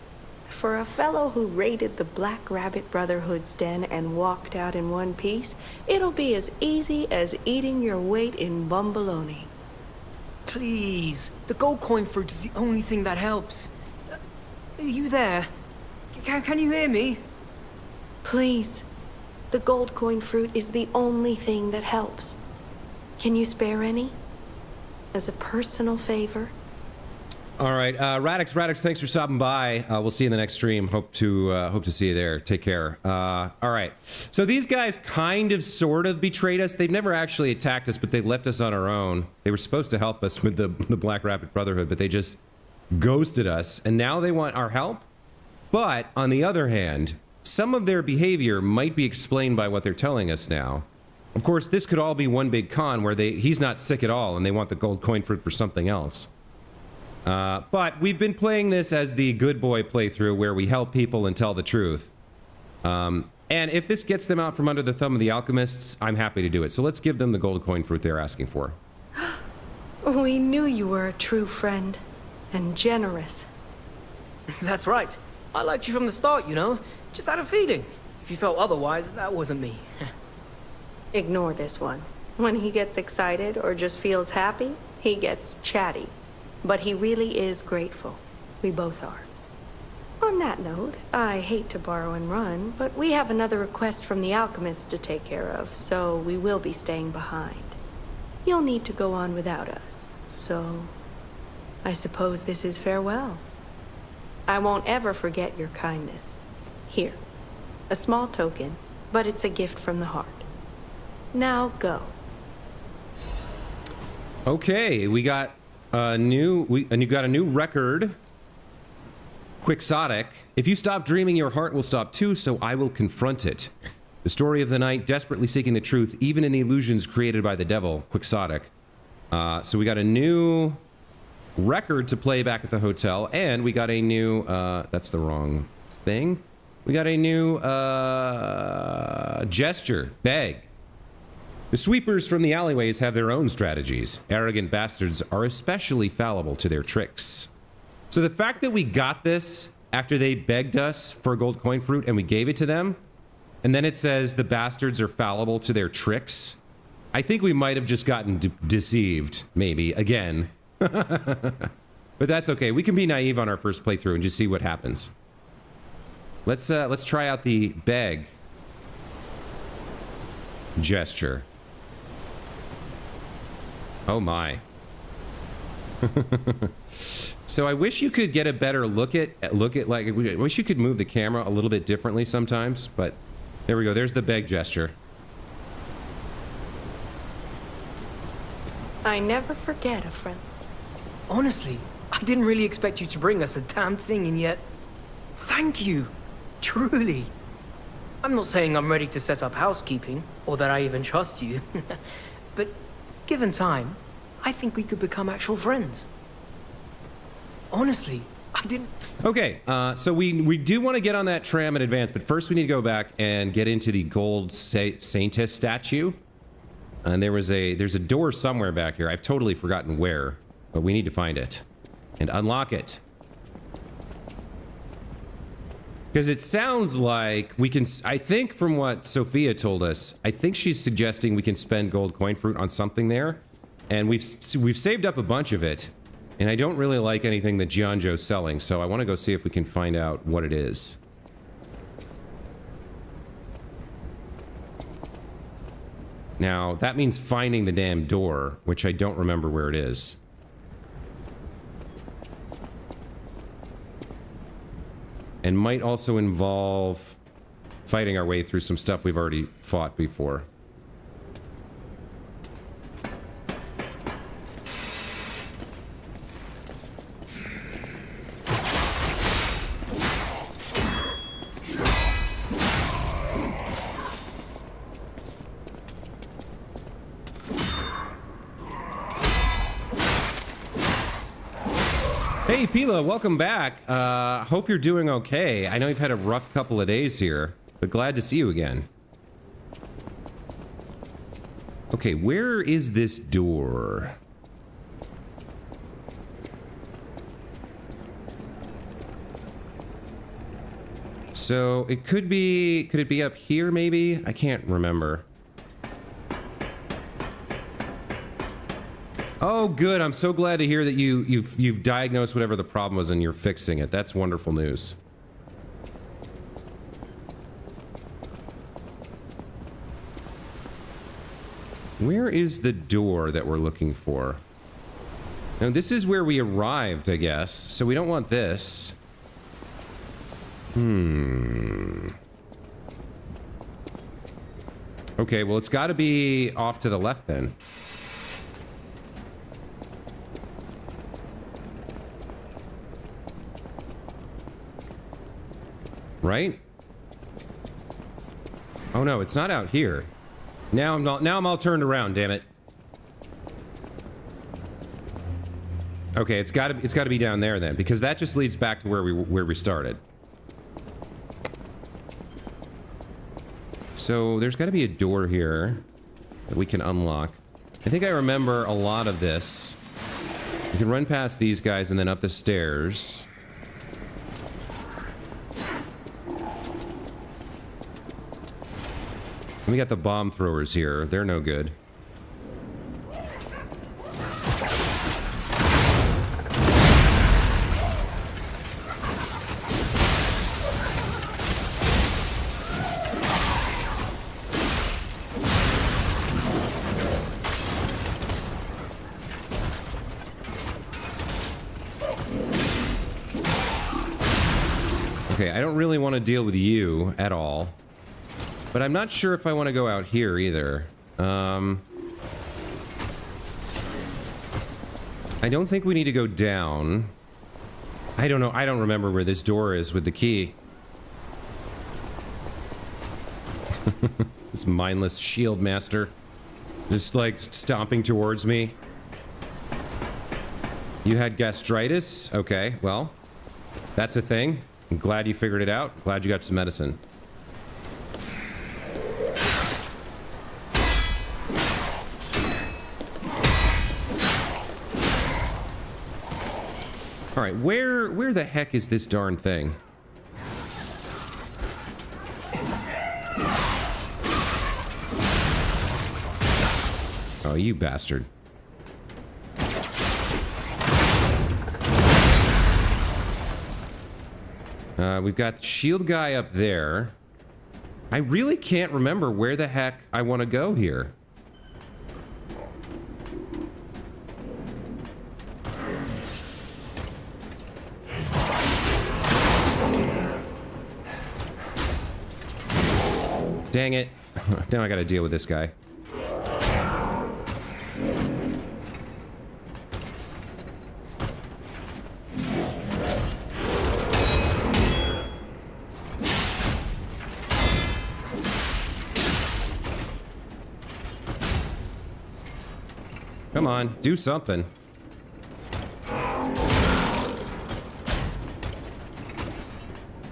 for a fellow who raided the Black Rabbit Brotherhood's den and walked out in one piece, it'll be as easy as eating your weight in bumbaloni. Please, the gold coin fruit is the only thing that helps. Are you there? Can you hear me? Please, the gold coin fruit is the only thing that helps. Can you spare any? As a personal favor? All right, Radix, thanks for stopping by. We'll see you in the next stream. Hope to see you there. Take care. All right. So these guys kind of, sort of betrayed us. They've never actually attacked us, but they left us on our own. They were supposed to help us with the Black Rabbit Brotherhood, but they just ghosted us, and now they want our help. But on the other hand, some of their behavior might be explained by what they're telling us now. Of course, this could all be one big con where he's not sick at all, and they want the gold coin fruit for something else. But we've been playing this as the good boy playthrough where we help people and tell the truth. And if this gets them out from under the thumb of the alchemists, I'm happy to do it. So let's give them the gold coin fruit they're asking for. We knew you were a true friend, and generous. That's right. I liked you from the start, you know? Just had a feeling. If you felt otherwise, that wasn't me. Ignore this one. When he gets excited or just feels happy, he gets chatty. But he really is grateful. We both are. On that note, I hate to borrow and run, but we have another request from the alchemists to take care of, so we will be staying behind. You'll need to go on without us, so I suppose this is farewell. I won't ever forget your kindness. Here, a small token, but it's a gift from the heart. Now go. Okay, we got a new record. Quixotic. If you stop dreaming, your heart will stop too, so I will confront it. The story of the night, desperately seeking the truth, even in the illusions created by the devil. Quixotic. So we got a new record to play back at the hotel, and we got a new, that's the wrong thing. We got a new, gesture. Beg. The sweepers from the alleyways have their own strategies. Arrogant bastards are especially fallible to their tricks. So the fact that we got this after they begged us for a gold coin fruit and we gave it to them, and then it says the bastards are fallible to their tricks, I think we might have just gotten deceived, maybe, again. But that's okay. We can be naive on our first playthrough and just see what happens. Let's try out the beg gesture. Oh my. So I wish you could get a better look at like, I wish you could move the camera a little bit differently sometimes, but there we go. There's the beg gesture. I never forget a friend. Honestly, I didn't really expect you to bring us a damn thing, and yet, thank you. Truly. I'm not saying I'm ready to set up housekeeping, or that I even trust you. But given time, I think we could become actual friends. Honestly, I didn't... Okay, so we do want to get on that tram in advance, but first we need to go back and get into the gold Saintess statue. And there's a door somewhere back here. I've totally forgotten where, but we need to find it and unlock it. Because it sounds like we can, I think from what Sophia told us, I think she's suggesting we can spend gold coin fruit on something there. And we've saved up a bunch of it. And I don't really like anything that Gianjo's selling, so I want to go see if we can find out what it is. Now, that means finding the damn door, which I don't remember where it is. And might also involve fighting our way through some stuff we've already fought before. Hey, Pila, welcome back. Hope you're doing okay. I know you've had a rough couple of days here, but glad to see you again. Okay, where is this door? So, it could it be up here, maybe? I can't remember. Oh, good. I'm so glad to hear that you've diagnosed whatever the problem was and you're fixing it. That's wonderful news. Where is the door that we're looking for? Now, this is where we arrived, I guess. So we don't want this. Okay, well, it's got to be off to the left then. Right? Oh no, it's not out here. Now I'm all turned around, damn it. Okay, it's got to be down there then, because that just leads back to where we started. So there's got to be a door here that we can unlock. I think I remember a lot of this. You can run past these guys and then up the stairs. We got the bomb throwers here. They're no good. Okay, I don't really want to deal with you at all. But I'm not sure if I want to go out here either. I don't think we need to go down. I don't know. I don't remember where this door is with the key. This mindless shield master. Just like stomping towards me. You had gastritis? Okay, well, that's a thing. I'm glad you figured it out. Glad you got some medicine. All right, where the heck is this darn thing? Oh, you bastard. We've got the shield guy up there. I really can't remember where the heck I want to go here. Dang it. Now I gotta deal with this guy. Come on, do something.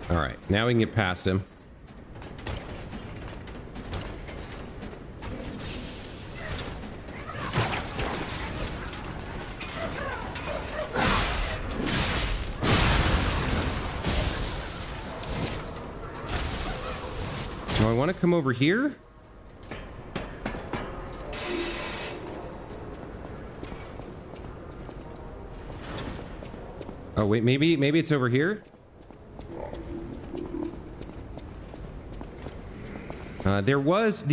Alright, now we can get past him. Do I want to come over here? Oh wait, maybe it's over here? There was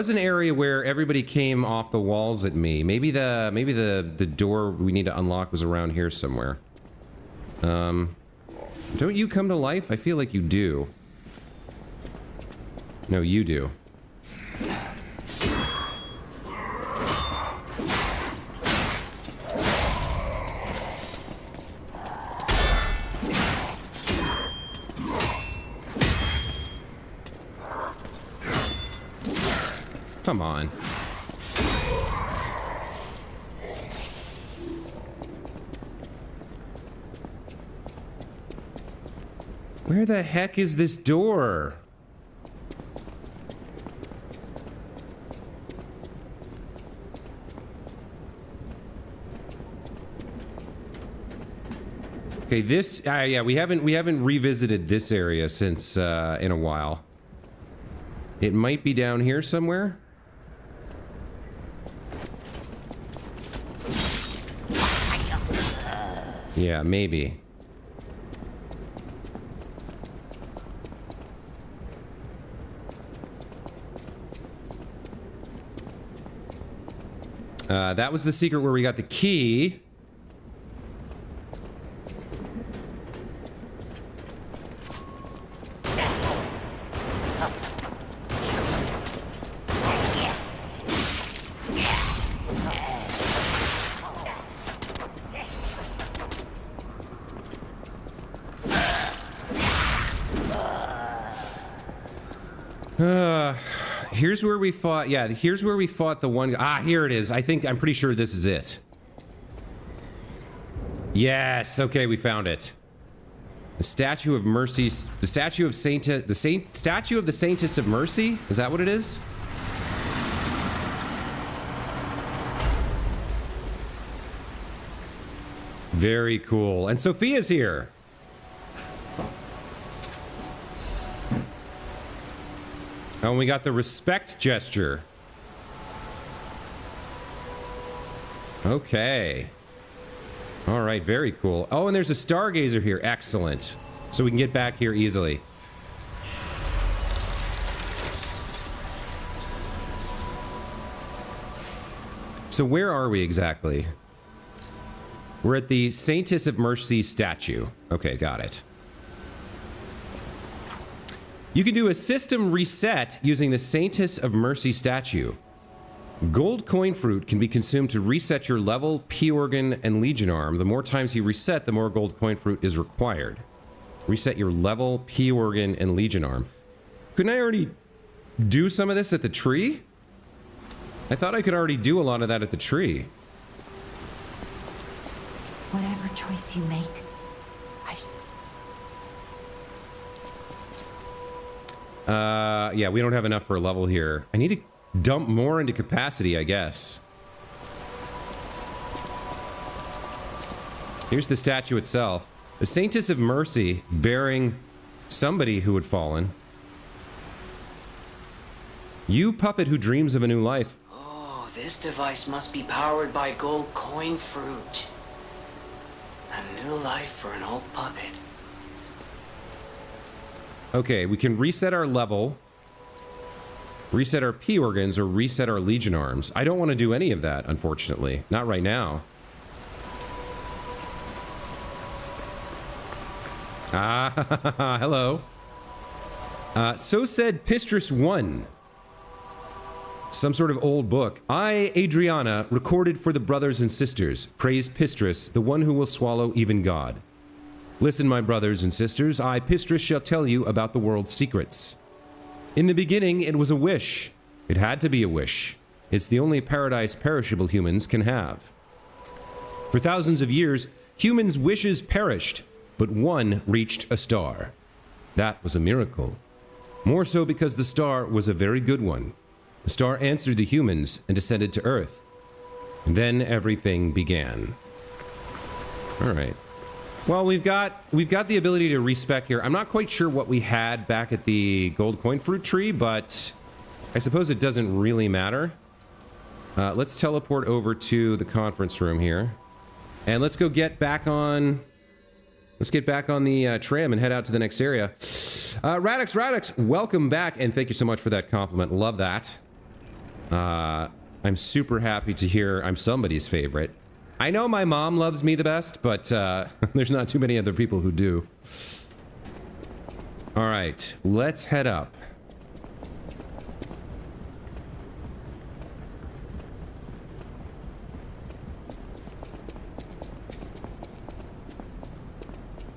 an area where everybody came off the walls at me. Maybe the door we need to unlock was around here somewhere. Don't you come to life? I feel like you do. No, you do. Come on. Where the heck is this door? Okay, this yeah, we haven't revisited this area since in a while. It might be down here somewhere. Yeah, maybe. That was the secret where we got the key. Here's where we fought. Yeah, here's where we fought the one. Ah, here it is. I'm pretty sure this is it. Yes. Okay, we found it. The Statue of Mercy. The Statue of Statue of the Saintess of Mercy. Is that what it is? Very cool. And Sophia's here. Oh, and we got the respect gesture. Okay. All right, very cool. Oh, and there's a stargazer here. Excellent. So we can get back here easily. So where are we exactly? We're at the Saintess of Mercy statue. Okay, got it. You can do a system reset using the Saintess of Mercy statue. Gold coin fruit can be consumed to reset your level, P-Organ, and Legion Arm. The more times you reset, the more gold coin fruit is required. Reset your level, P-Organ, and Legion Arm. Couldn't I already do some of this at the tree? I thought I could already do a lot of that at the tree. Whatever choice you make, yeah, we don't have enough for a level here. I need to dump more into capacity, I guess. Here's the statue itself. The Saintess of Mercy bearing somebody who had fallen. You puppet who dreams of a new life. Oh, this device must be powered by gold coin fruit. A new life for an old puppet. Okay, we can reset our level, reset our P-Organs, or reset our Legion Arms. I don't want to do any of that, unfortunately. Not right now. Ah, hello. So said Pistris 1. Some sort of old book. I, Adriana, recorded for the brothers and sisters. Praise Pistris, the one who will swallow even God. Listen, my brothers and sisters, I, Pistris, shall tell you about the world's secrets. In the beginning, it was a wish. It had to be a wish. It's the only paradise perishable humans can have. For thousands of years, humans' wishes perished, but one reached a star. That was a miracle. More so because the star was a very good one. The star answered the humans and descended to Earth. And then everything began. All right. Well, we've got the ability to respec here. I'm not quite sure what we had back at the gold coin fruit tree, but I suppose it doesn't really matter. Let's teleport over to the conference room here, and let's go get back on. Let's get back on the tram and head out to the next area. Radix, welcome back, and thank you so much for that compliment. Love that. I'm super happy to hear I'm somebody's favorite. I know my mom loves me the best, but there's not too many other people who do. All right, let's head up.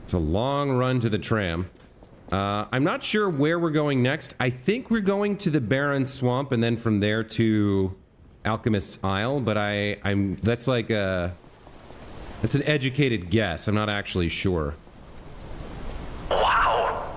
It's a long run to the tram. I'm not sure where we're going next. I think we're going to the Barren Swamp and then from there to Alchemist's Isle, but that's like a... That's an educated guess. I'm not actually sure. Wow!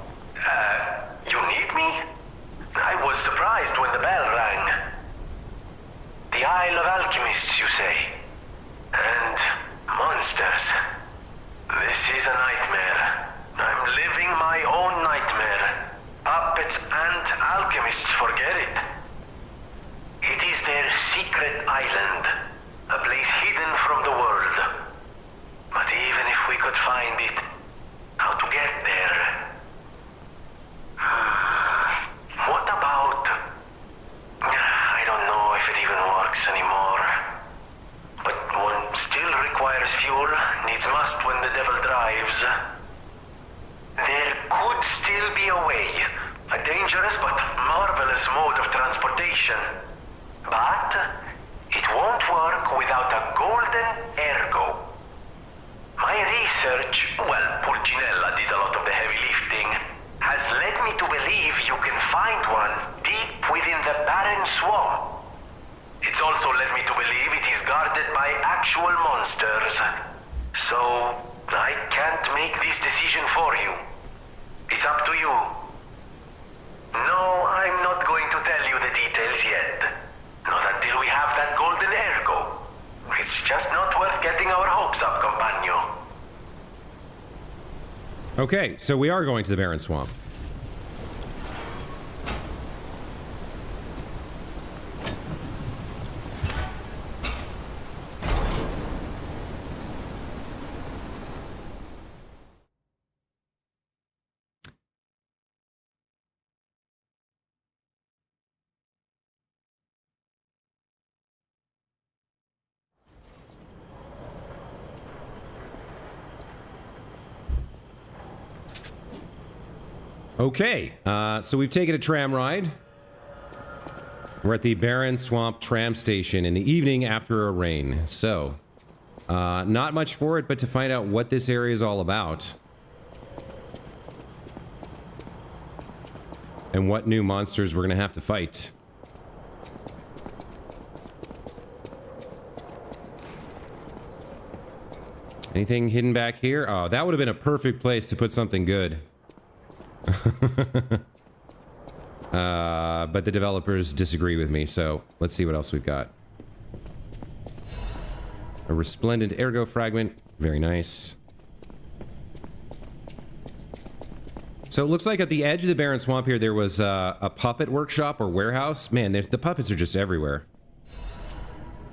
fuel needs must when the devil drives. There could still be a way, a dangerous but marvelous mode of transportation. But it won't work without a golden ergo. My research, well, Pulcinella did a lot of the heavy lifting, has led me to believe you can find one deep within the barren swamp. It's also led me to believe it is guarded by actual monsters. So, I can't make this decision for you. It's up to you. No, I'm not going to tell you the details yet. Not until we have that golden ergo. It's just not worth getting our hopes up, compagno. Okay, so we are going to the Barren Swamp. Okay, so we've taken a tram ride. We're at the Barren Swamp tram station in the evening after a rain. So, not much for it, but to find out what this area is all about. And what new monsters we're going to have to fight. Anything hidden back here? Oh, that would have been a perfect place to put something good. But the developers disagree with me, so let's see what else we've got. A resplendent ergo fragment. Very nice. So it looks like at the edge of the Barren Swamp here, there was a puppet workshop or warehouse. Man, the puppets are just everywhere.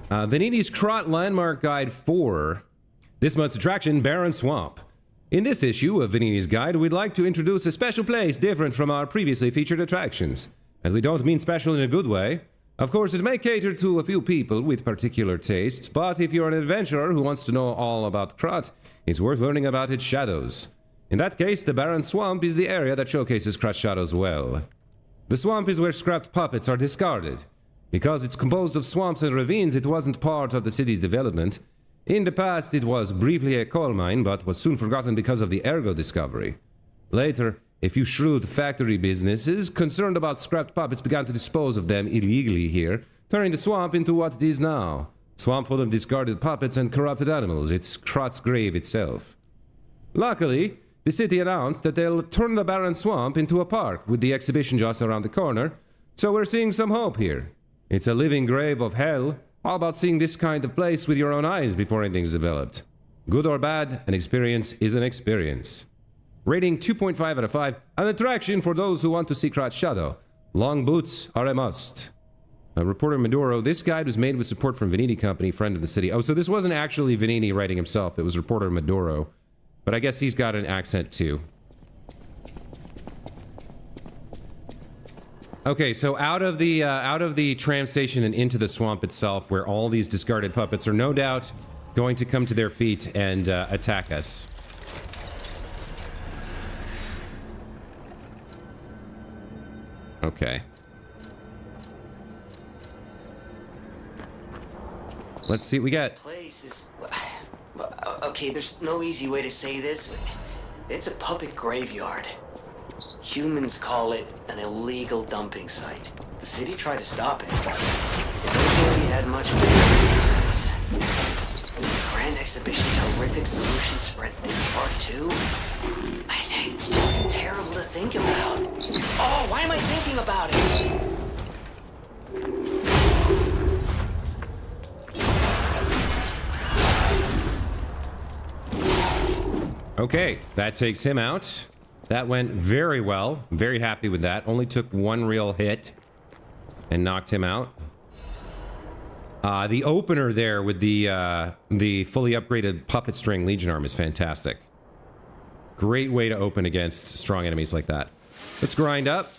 Venini's Krot Landmark Guide 4. This month's attraction, Barren Swamp. In this issue of Venini's Guide, we'd like to introduce a special place different from our previously featured attractions. And we don't mean special in a good way. Of course, it may cater to a few people with particular tastes, but if you're an adventurer who wants to know all about Krot, it's worth learning about its shadows. In that case, the Barren Swamp is the area that showcases Krot's shadows well. The swamp is where scrapped puppets are discarded. Because it's composed of swamps and ravines, it wasn't part of the city's development. In the past, it was briefly a coal mine, but was soon forgotten because of the ergo discovery. Later, a few shrewd factory businesses concerned about scrapped puppets began to dispose of them illegally here, turning the swamp into what it is now. Swamp full of discarded puppets and corrupted animals. It's Krot's grave itself. Luckily, the city announced that they'll turn the Barren Swamp into a park with the exhibition just around the corner, so we're seeing some hope here. It's a living grave of hell. How about seeing this kind of place with your own eyes before anything's developed? Good or bad, an experience is an experience. Rating 2.5 out of 5, an attraction for those who want to see Krot's shadow. Long boots are a must. Reporter Maduro, this guide was made with support from Venini Company, friend of the city. Oh, so this wasn't actually Venini writing himself, it was reporter Maduro. But I guess he's got an accent too. Okay, so out of the tram station and into the swamp itself, where all these discarded puppets are no doubt going to come to their feet and attack us. Okay. Let's see what we got. This place is... Okay, there's no easy way to say this. It's a puppet graveyard. Humans call it an illegal dumping site. The city tried to stop it. It never really had much bigger concerns. The Grand Exhibition's horrific solution spread this far too? I think it's just terrible to think about. Oh, why am I thinking about it? Okay, that takes him out. That went very well. Very happy with that. Only took one real hit and knocked him out. The opener there with the fully upgraded puppet string Legion arm is fantastic. Great way to open against strong enemies like that. Let's grind up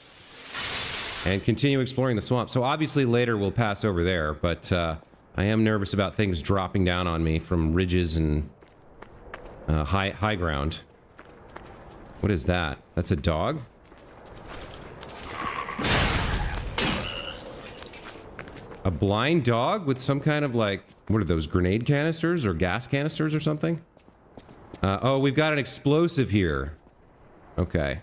and continue exploring the swamp. So obviously later we'll pass over there, but I am nervous about things dropping down on me from ridges and high ground. What is that? That's a dog? A blind dog with some kind of like, what are those, grenade canisters or gas canisters or something? Oh, we've got an explosive here. Okay.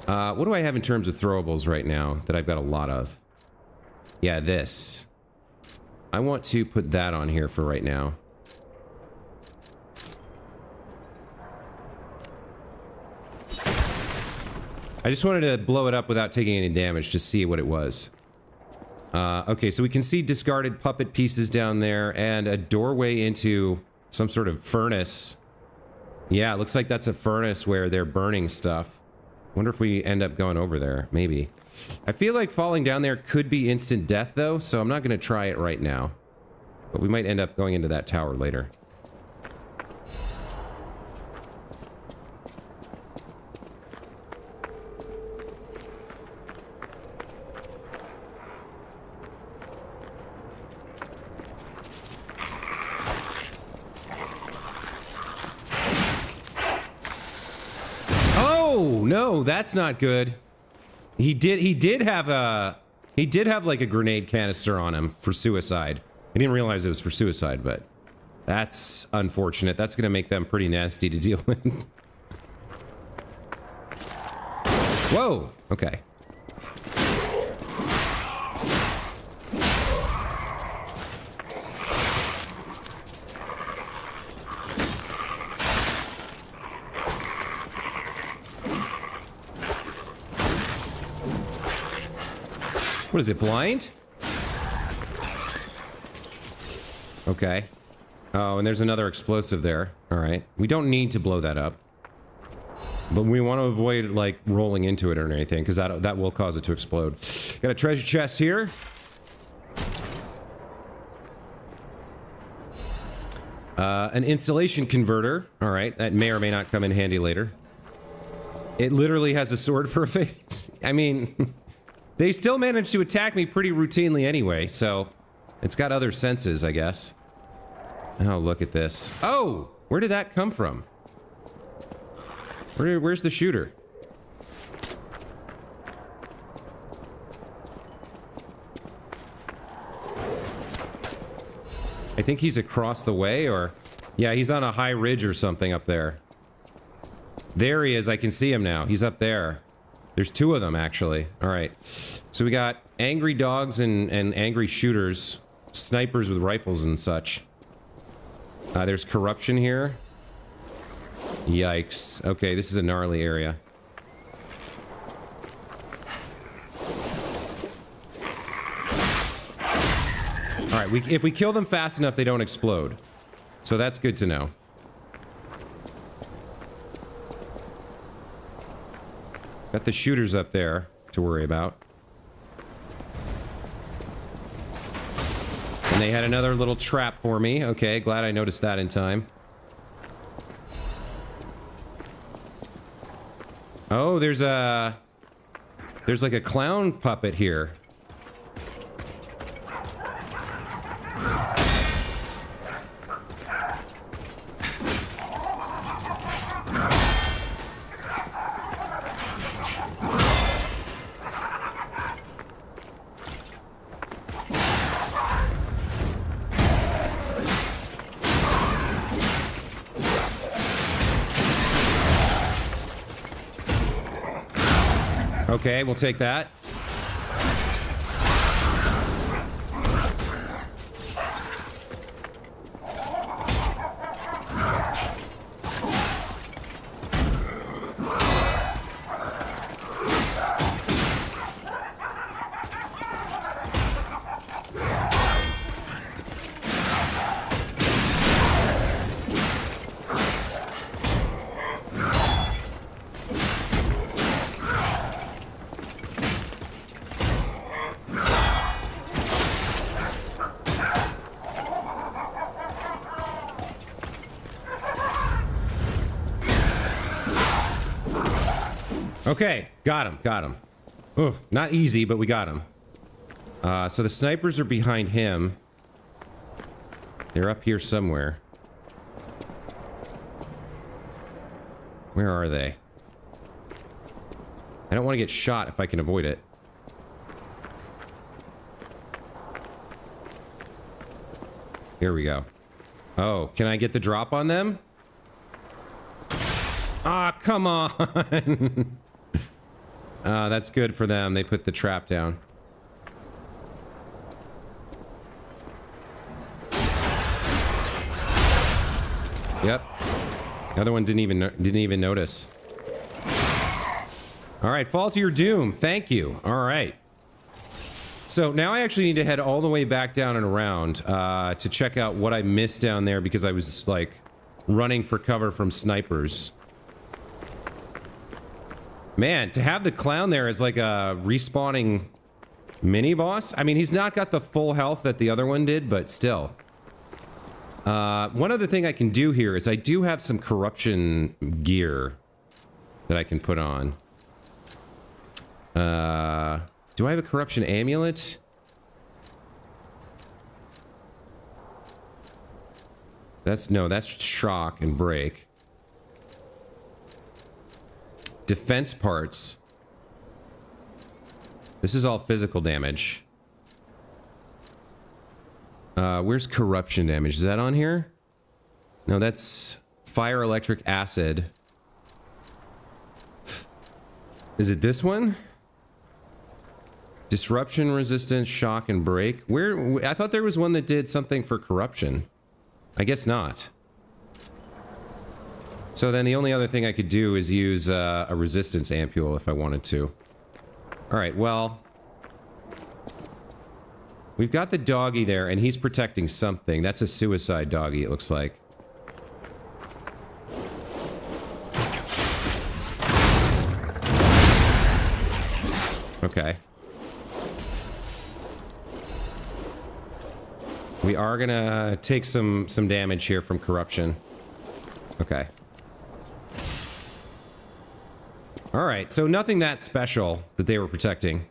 What do I have in terms of throwables right now that I've got a lot of? Yeah, this. I want to put that on here for right now. I just wanted to blow it up without taking any damage to see what it was. Okay, so we can see discarded puppet pieces down there and a doorway into some sort of furnace. Yeah, it looks like that's a furnace where they're burning stuff. Wonder if we end up going over there. Maybe. I feel like falling down there could be instant death, though, so I'm not going to try it right now. But we might end up going into that tower later. Oh, no, that's not good. He did have like a grenade canister on him for suicide. I didn't realize it was for suicide, but that's unfortunate. That's gonna make them pretty nasty to deal with. Whoa, okay. What is it, blind? Okay. Oh, and there's another explosive there. All right. We don't need to blow that up. But we want to avoid, like, rolling into it or anything, because that will cause it to explode. Got a treasure chest here. An insulation converter. All right. That may or may not come in handy later. It literally has a sword for a face. I mean... They still manage to attack me pretty routinely anyway, so it's got other senses, I guess. Oh, look at this. Oh! Where did that come from? Where's the shooter? I think he's across the way, or... Yeah, he's on a high ridge or something up there. There he is, I can see him now. He's up there. There's two of them, actually. All right. So we got angry dogs and angry shooters. Snipers with rifles and such. There's corruption here. Yikes. Okay, this is a gnarly area. All right, if we kill them fast enough, they don't explode. So that's good to know. Got the shooters up there to worry about. And they had another little trap for me. Okay, glad I noticed that in time. Oh, there's like a clown puppet here. Okay, we'll take that. Okay, got him. Ooh, not easy, but we got him. So the snipers are behind him. They're up here somewhere. Where are they? I don't want to get shot if I can avoid it. Here we go. Oh, can I get the drop on them? Ah, come on! That's good for them. They put the trap down. Yep. The other one didn't even notice. All right, fall to your doom. Thank you. All right. So now I actually need to head all the way back down and around to check out what I missed down there because I was like running for cover from snipers. Man, to have the clown there as like a respawning mini boss. I mean, he's not got the full health that the other one did, but still. One other thing I can do here is I do have some corruption gear that I can put on. Do I have a corruption amulet? That's shock and break. Defense parts. This is all physical damage. Where's corruption damage? Is that on here? No, that's fire, electric, acid. Is it this one? Disruption, resistance, shock, and break. Where? I thought there was one that did something for corruption. I guess not. So then the only other thing I could do is use a resistance ampule if I wanted to. Alright, well... We've got the doggy there, and he's protecting something. That's a suicide doggy, it looks like. Okay. We are gonna take some damage here from corruption. Okay. Alright, so nothing that special that they were protecting.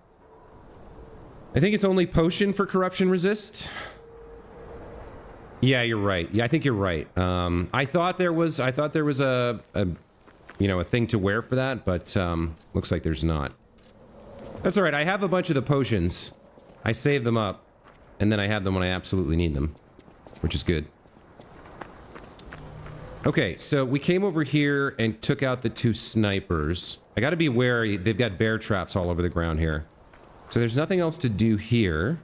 I think it's only potion for corruption resist. Yeah, you're right. Yeah, I think you're right. I thought there was a you know, a thing to wear for that, but looks like there's not. That's all right. I have a bunch of the potions. I save them up, and then I have them when I absolutely need them, which is good. Okay, so we came over here and took out the two snipers. I got to be wary. They've got bear traps all over the ground here. So there's nothing else to do here.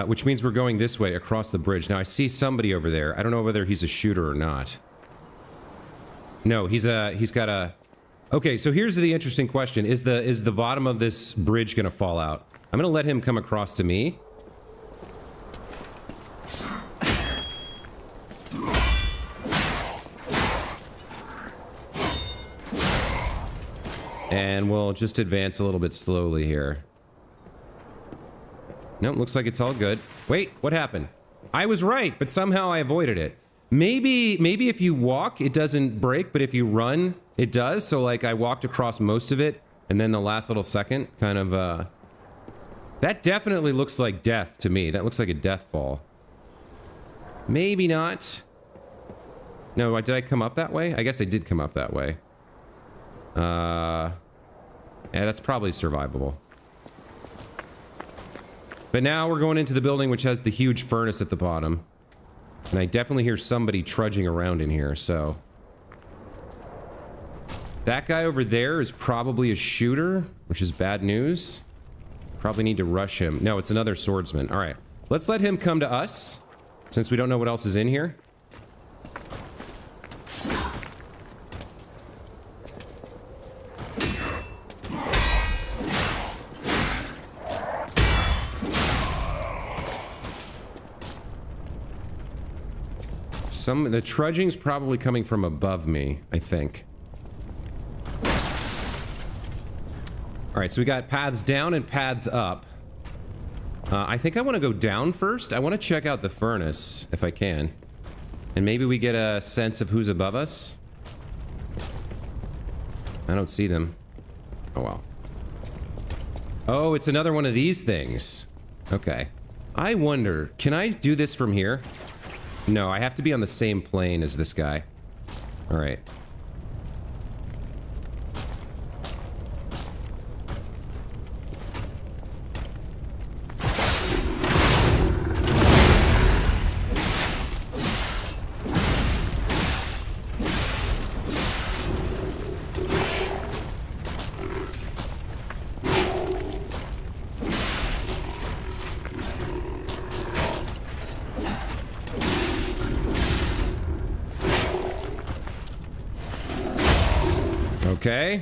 Which means we're going this way across the bridge. Now I see somebody over there. I don't know whether he's a shooter or not. No, he's got a... Okay, so here's the interesting question. Is the bottom of this bridge gonna fall out? I'm gonna let him come across to me. And we'll just advance a little bit slowly here. Nope, looks like it's all good. Wait, what happened? I was right, but somehow I avoided it. Maybe if you walk, it doesn't break, but if you run, it does. So like I walked across most of it, and then the last little second kind of, that definitely looks like death to me. That looks like a death fall. Maybe not. No, did I come up that way? I guess I did come up that way. Yeah, that's probably survivable. But now we're going into the building which has the huge furnace at the bottom. And I definitely hear somebody trudging around in here, so... That guy over there is probably a shooter, which is bad news. Probably need to rush him. No, it's another swordsman. Alright, let's let him come to us, since we don't know what else is in here. The trudging's probably coming from above me, I think. Alright, so we got paths down and paths up. I think I want to go down first. I want to check out the furnace, if I can. And maybe we get a sense of who's above us. I don't see them. Oh well. Oh, it's another one of these things. Okay. I wonder, can I do this from here? No, I have to be on the same plane as this guy. All right. Okay.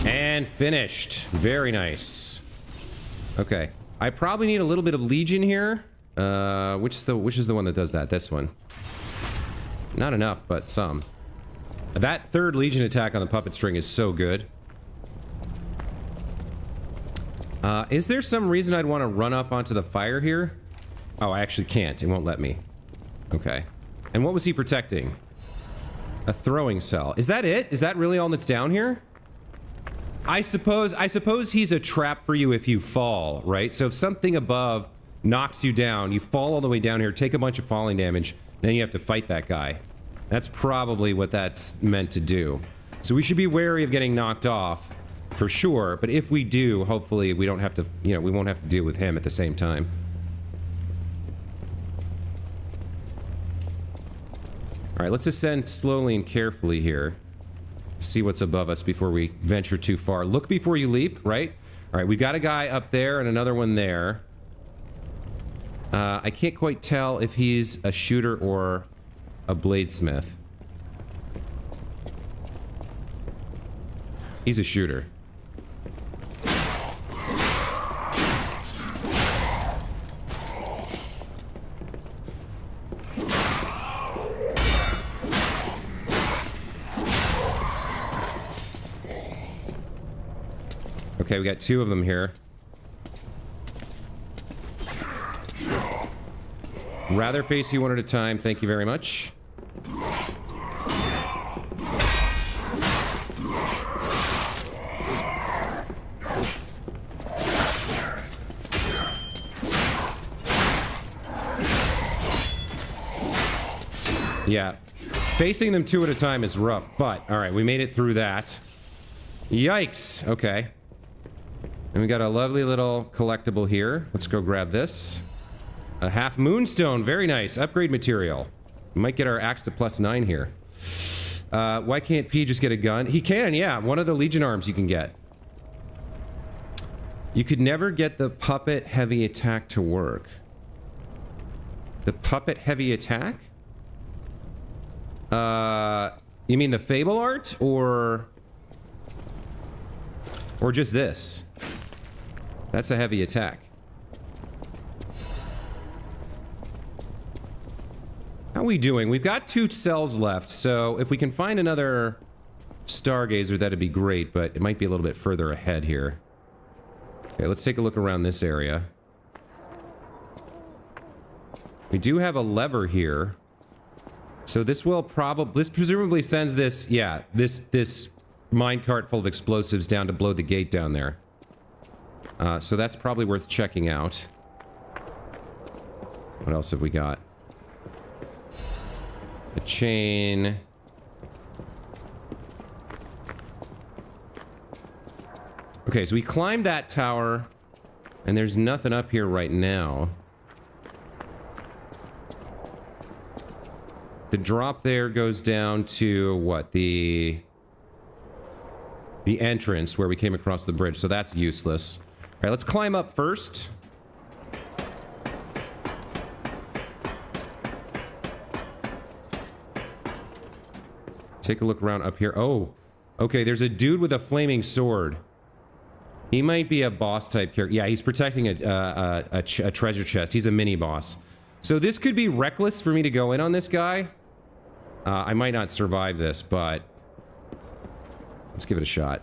And finished. Very nice. Okay. I probably need a little bit of Legion here. Which is the one that does that? This one. Not enough, but some. That third Legion attack on the puppet string is so good. Is there some reason I'd want to run up onto the fire here? Oh, I actually can't. It won't let me. Okay. And what was he protecting? A throwing cell. Is that it? Is that really all that's down here? I suppose he's a trap for you if you fall, right? So if something above knocks you down, you fall all the way down here, take a bunch of falling damage, then you have to fight that guy. That's probably what that's meant to do. So we should be wary of getting knocked off, for sure. But if we do, hopefully we don't have to, you know, we won't have to deal with him at the same time. All right, let's ascend slowly and carefully here. See what's above us before we venture too far. Look before you leap, right? All right, we've got a guy up there and another one there. I can't quite tell if he's a shooter or a bladesmith. He's a shooter. Okay, we got two of them here. Rather face you one at a time, thank you very much. Yeah, facing them two at a time is rough, but alright, we made it through that. Yikes, okay. And we got a lovely little collectible here. Let's go grab this. A half moonstone, very nice. Upgrade material. We might get our axe to +9 here. Why can't P just get a gun? He can, yeah. One of the Legion arms you can get. You could never get the puppet heavy attack to work. The puppet heavy attack? You mean the Fable art? Or just this? That's a heavy attack. How are we doing? We've got 2 cells left, so if we can find another Stargazer, that'd be great, but it might be a little bit further ahead here. Okay, let's take a look around this area. We do have a lever here. So this will this presumably sends this, yeah, this minecart full of explosives down to blow the gate down there. So that's probably worth checking out. What else have we got? A chain. Okay, so we climbed that tower, and there's nothing up here right now. The drop there goes down to, what, the entrance where we came across the bridge, so that's useless. All right, let's climb up first. Take a look around up here. Oh, okay, there's a dude with a flaming sword. He might be a boss type character. Yeah, he's protecting a treasure chest. He's a mini boss. So this could be reckless for me to go in on this guy. I might not survive this, but let's give it a shot.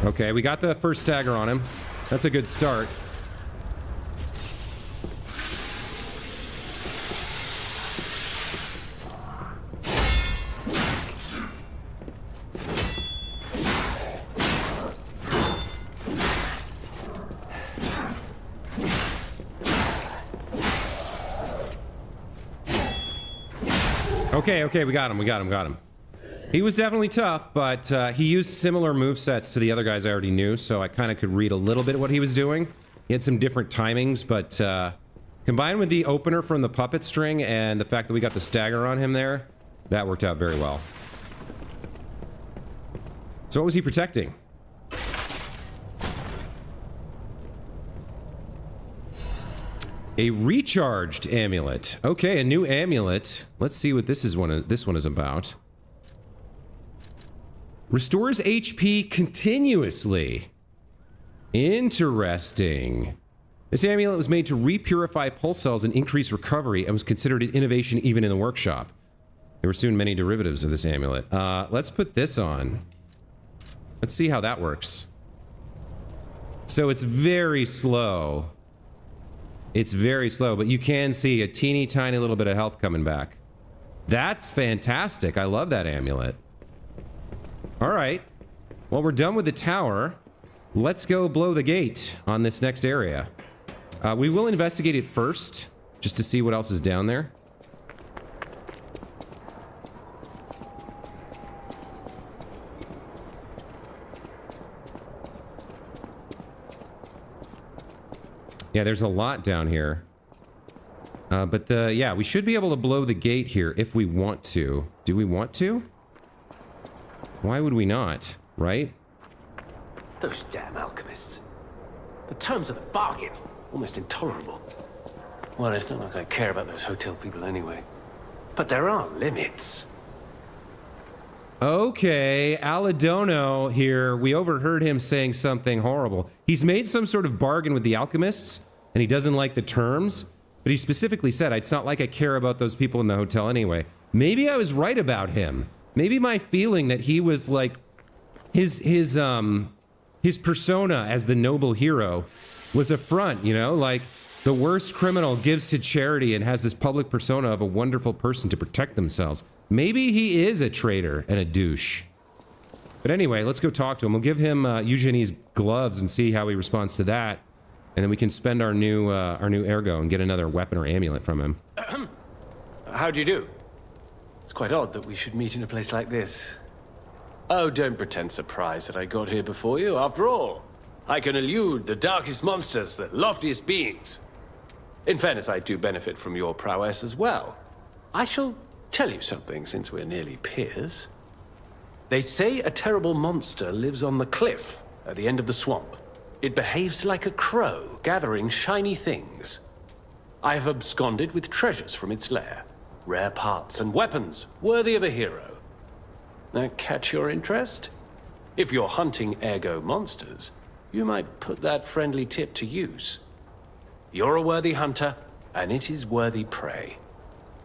Okay, we got the first stagger on him. That's a good start. Okay, we got him. He was definitely tough, but he used similar movesets to the other guys I already knew, so I kind of could read a little bit of what he was doing. He had some different timings, but combined with the opener from the puppet string and the fact that we got the stagger on him there, that worked out very well. So what was he protecting? A recharged amulet. Okay, a new amulet. Let's see what this one is about. Restores HP continuously. Interesting. This amulet was made to repurify pulse cells and increase recovery and was considered an innovation even in the workshop. There were soon many derivatives of this amulet. Let's put this on. Let's see how that works. So it's very slow. It's very slow, but you can see a teeny tiny little bit of health coming back. That's fantastic. I love that amulet. All right. Well, we're done with the tower. Let's go blow the gate on this next area. We will investigate it first, just to see what else is down there. Yeah, there's a lot down here. Yeah, we should be able to blow the gate here if we want to. Do we want to? Why would we not, right? Those damn alchemists. The terms of the bargain, almost intolerable. Well, it's not like I care about those hotel people anyway. But there are limits. Okay, Aladono here, we overheard him saying something horrible. He's made some sort of bargain with the alchemists, and he doesn't like the terms, but he specifically said, it's not like I care about those people in the hotel anyway. Maybe I was right about him. Maybe my feeling that he was like, his persona as the noble hero was a front, you know? Like, the worst criminal gives to charity and has this public persona of a wonderful person to protect themselves. Maybe he is a traitor and a douche. But anyway, let's go talk to him. We'll give him Eugenie's gloves and see how he responds to that. And then we can spend our new ergo and get another weapon or amulet from him. How do you do? It's quite odd that we should meet in a place like this. Oh, don't pretend surprised that I got here before you. After all, I can elude the darkest monsters, the loftiest beings. In fairness, I do benefit from your prowess as well. I shall tell you something, since we're nearly peers. They say a terrible monster lives on the cliff at the end of the swamp. It behaves like a crow, gathering shiny things. I have absconded with treasures from its lair. Rare parts and weapons, worthy of a hero. That catch your interest? If you're hunting ergo monsters, you might put that friendly tip to use. You're a worthy hunter, and it is worthy prey.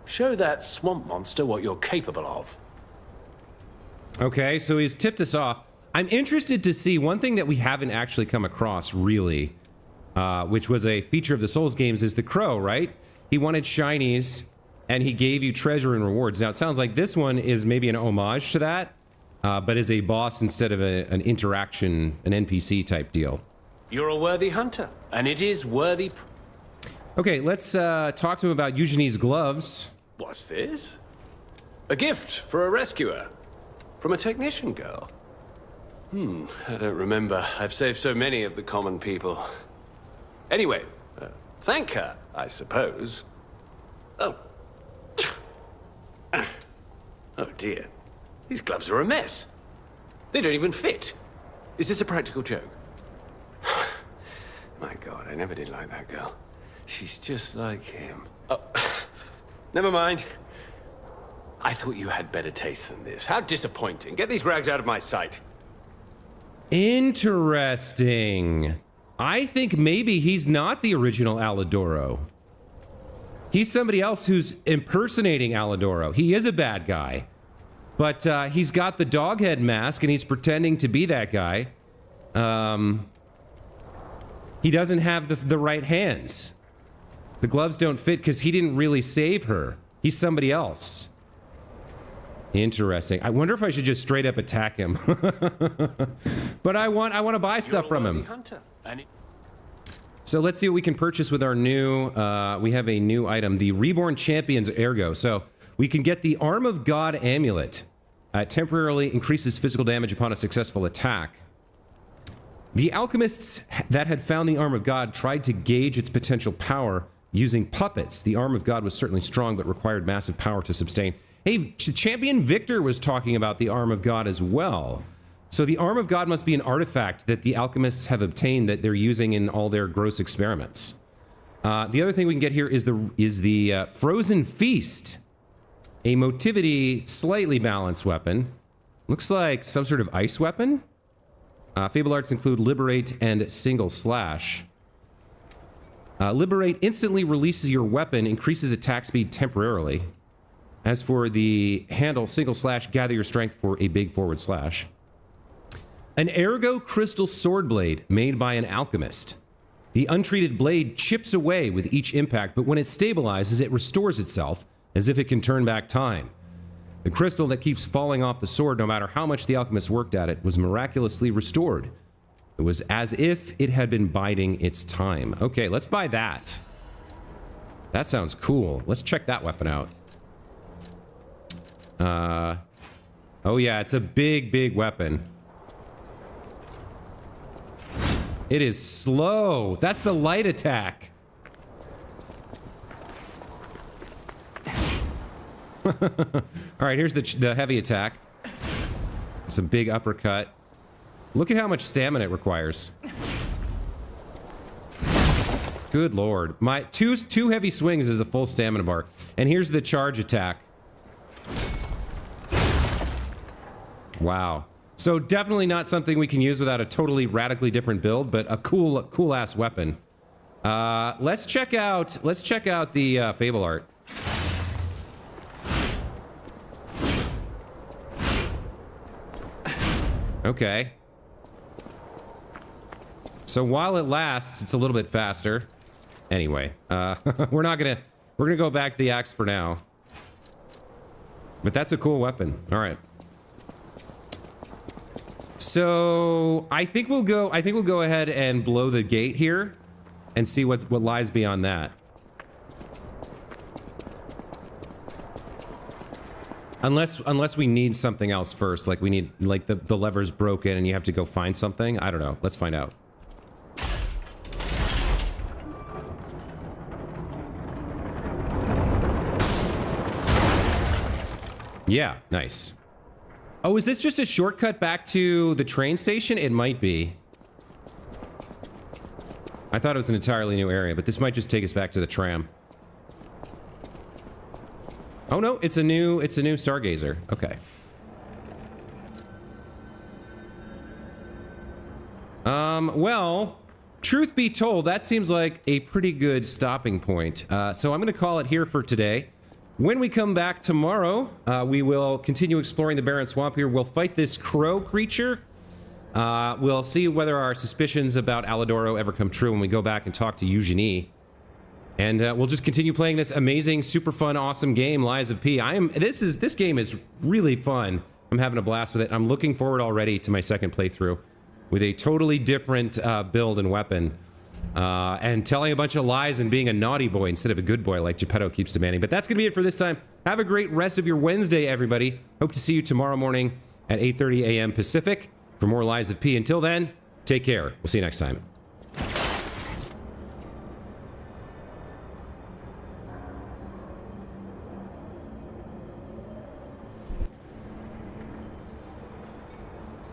Show that swamp monster what you're capable of. Okay, so he's tipped us off. I'm interested to see one thing that we haven't actually come across, really, which was a feature of the Souls games, is the crow, right? He wanted shinies, and he gave you treasure and rewards. Now, it sounds like this one is maybe an homage to that, but is a boss instead of an interaction, an NPC type deal. You're a worthy hunter, and it is worthy... Okay, let's talk to him about Eugenie's gloves. What's this? A gift for a rescuer. From a technician girl. I don't remember. I've saved so many of the common people. Anyway, thank her, I suppose. Oh. Oh dear. These gloves are a mess. They don't even fit. Is this a practical joke? My God, I never did like that girl. She's just like him. Oh, never mind. I thought you had better taste than this. How disappointing. Get these rags out of my sight. Interesting. I think maybe he's not the original Alidoro. He's somebody else who's impersonating Alidoro. He is a bad guy. But he's got the dog head mask and he's pretending to be that guy. he doesn't have the right hands. The gloves don't fit because he didn't really save her. He's somebody else. Interesting. I wonder if I should just straight up attack him. But I want to buy stuff from him. So let's see what we can purchase with our new, we have a new item, the Reborn Champion's Ergo. So we can get the Arm of God Amulet. Temporarily increases physical damage upon a successful attack. The alchemists that had found the Arm of God tried to gauge its potential power using puppets. The Arm of God was certainly strong, but required massive power to sustain. Hey, Champion Victor was talking about the Arm of God as well. So the Arm of God must be an artifact that the alchemists have obtained that they're using in all their gross experiments. The other thing we can get here is the Frozen Feast, a motivity slightly balanced weapon. Looks like some sort of ice weapon. Fable arts include Liberate and Single Slash. Liberate instantly releases your weapon, increases attack speed temporarily. As for the handle, Single Slash, gather your strength for a big forward slash. An Ergo Crystal Sword Blade made by an alchemist. The untreated blade chips away with each impact, but when it stabilizes, it restores itself as if it can turn back time. The crystal that keeps falling off the sword, no matter how much the alchemist worked at it, was miraculously restored. It was as if it had been biding its time. Okay, let's buy that. That sounds cool. Let's check that weapon out. Oh yeah, it's a big weapon. It is slow. That's the light attack. All right, here's the heavy attack. Some big uppercut. Look at how much stamina it requires. Good lord. My two heavy swings is a full stamina bar. And here's the charge attack. Wow. So definitely not something we can use without a totally radically different build, but a cool ass weapon. Let's check out the Fable art. Okay. So while it lasts, it's a little bit faster. Anyway, we're gonna go back to the axe for now. But that's a cool weapon. All right. So I think we'll go ahead and blow the gate here and see what lies beyond that. Unless we need something else first, like we need, like the lever's broken and you have to go find something. I don't know. Let's find out. Yeah, nice. Oh, is this just a shortcut back to the train station? It might be. I thought it was an entirely new area, but this might just take us back to the tram. Oh no, it's a new Stargazer. Okay. Well, truth be told, that seems like a pretty good stopping point. So I'm going to call it here for today. When we come back tomorrow, we will continue exploring the barren swamp here. We'll fight this crow creature. We'll see whether our suspicions about Alidoro ever come true when we go back and talk to Eugenie. And we'll just continue playing this amazing, super fun, awesome game, Lies of P. This game is really fun. I'm having a blast with it. I'm looking forward already to my second playthrough with a totally different build and weapon. And telling a bunch of lies and being a naughty boy instead of a good boy like Geppetto keeps demanding. But that's going to be it for this time. Have a great rest of your Wednesday, everybody. Hope to see you tomorrow morning at 8:30 a.m. Pacific for more Lies of P. Until then, take care. We'll see you next time.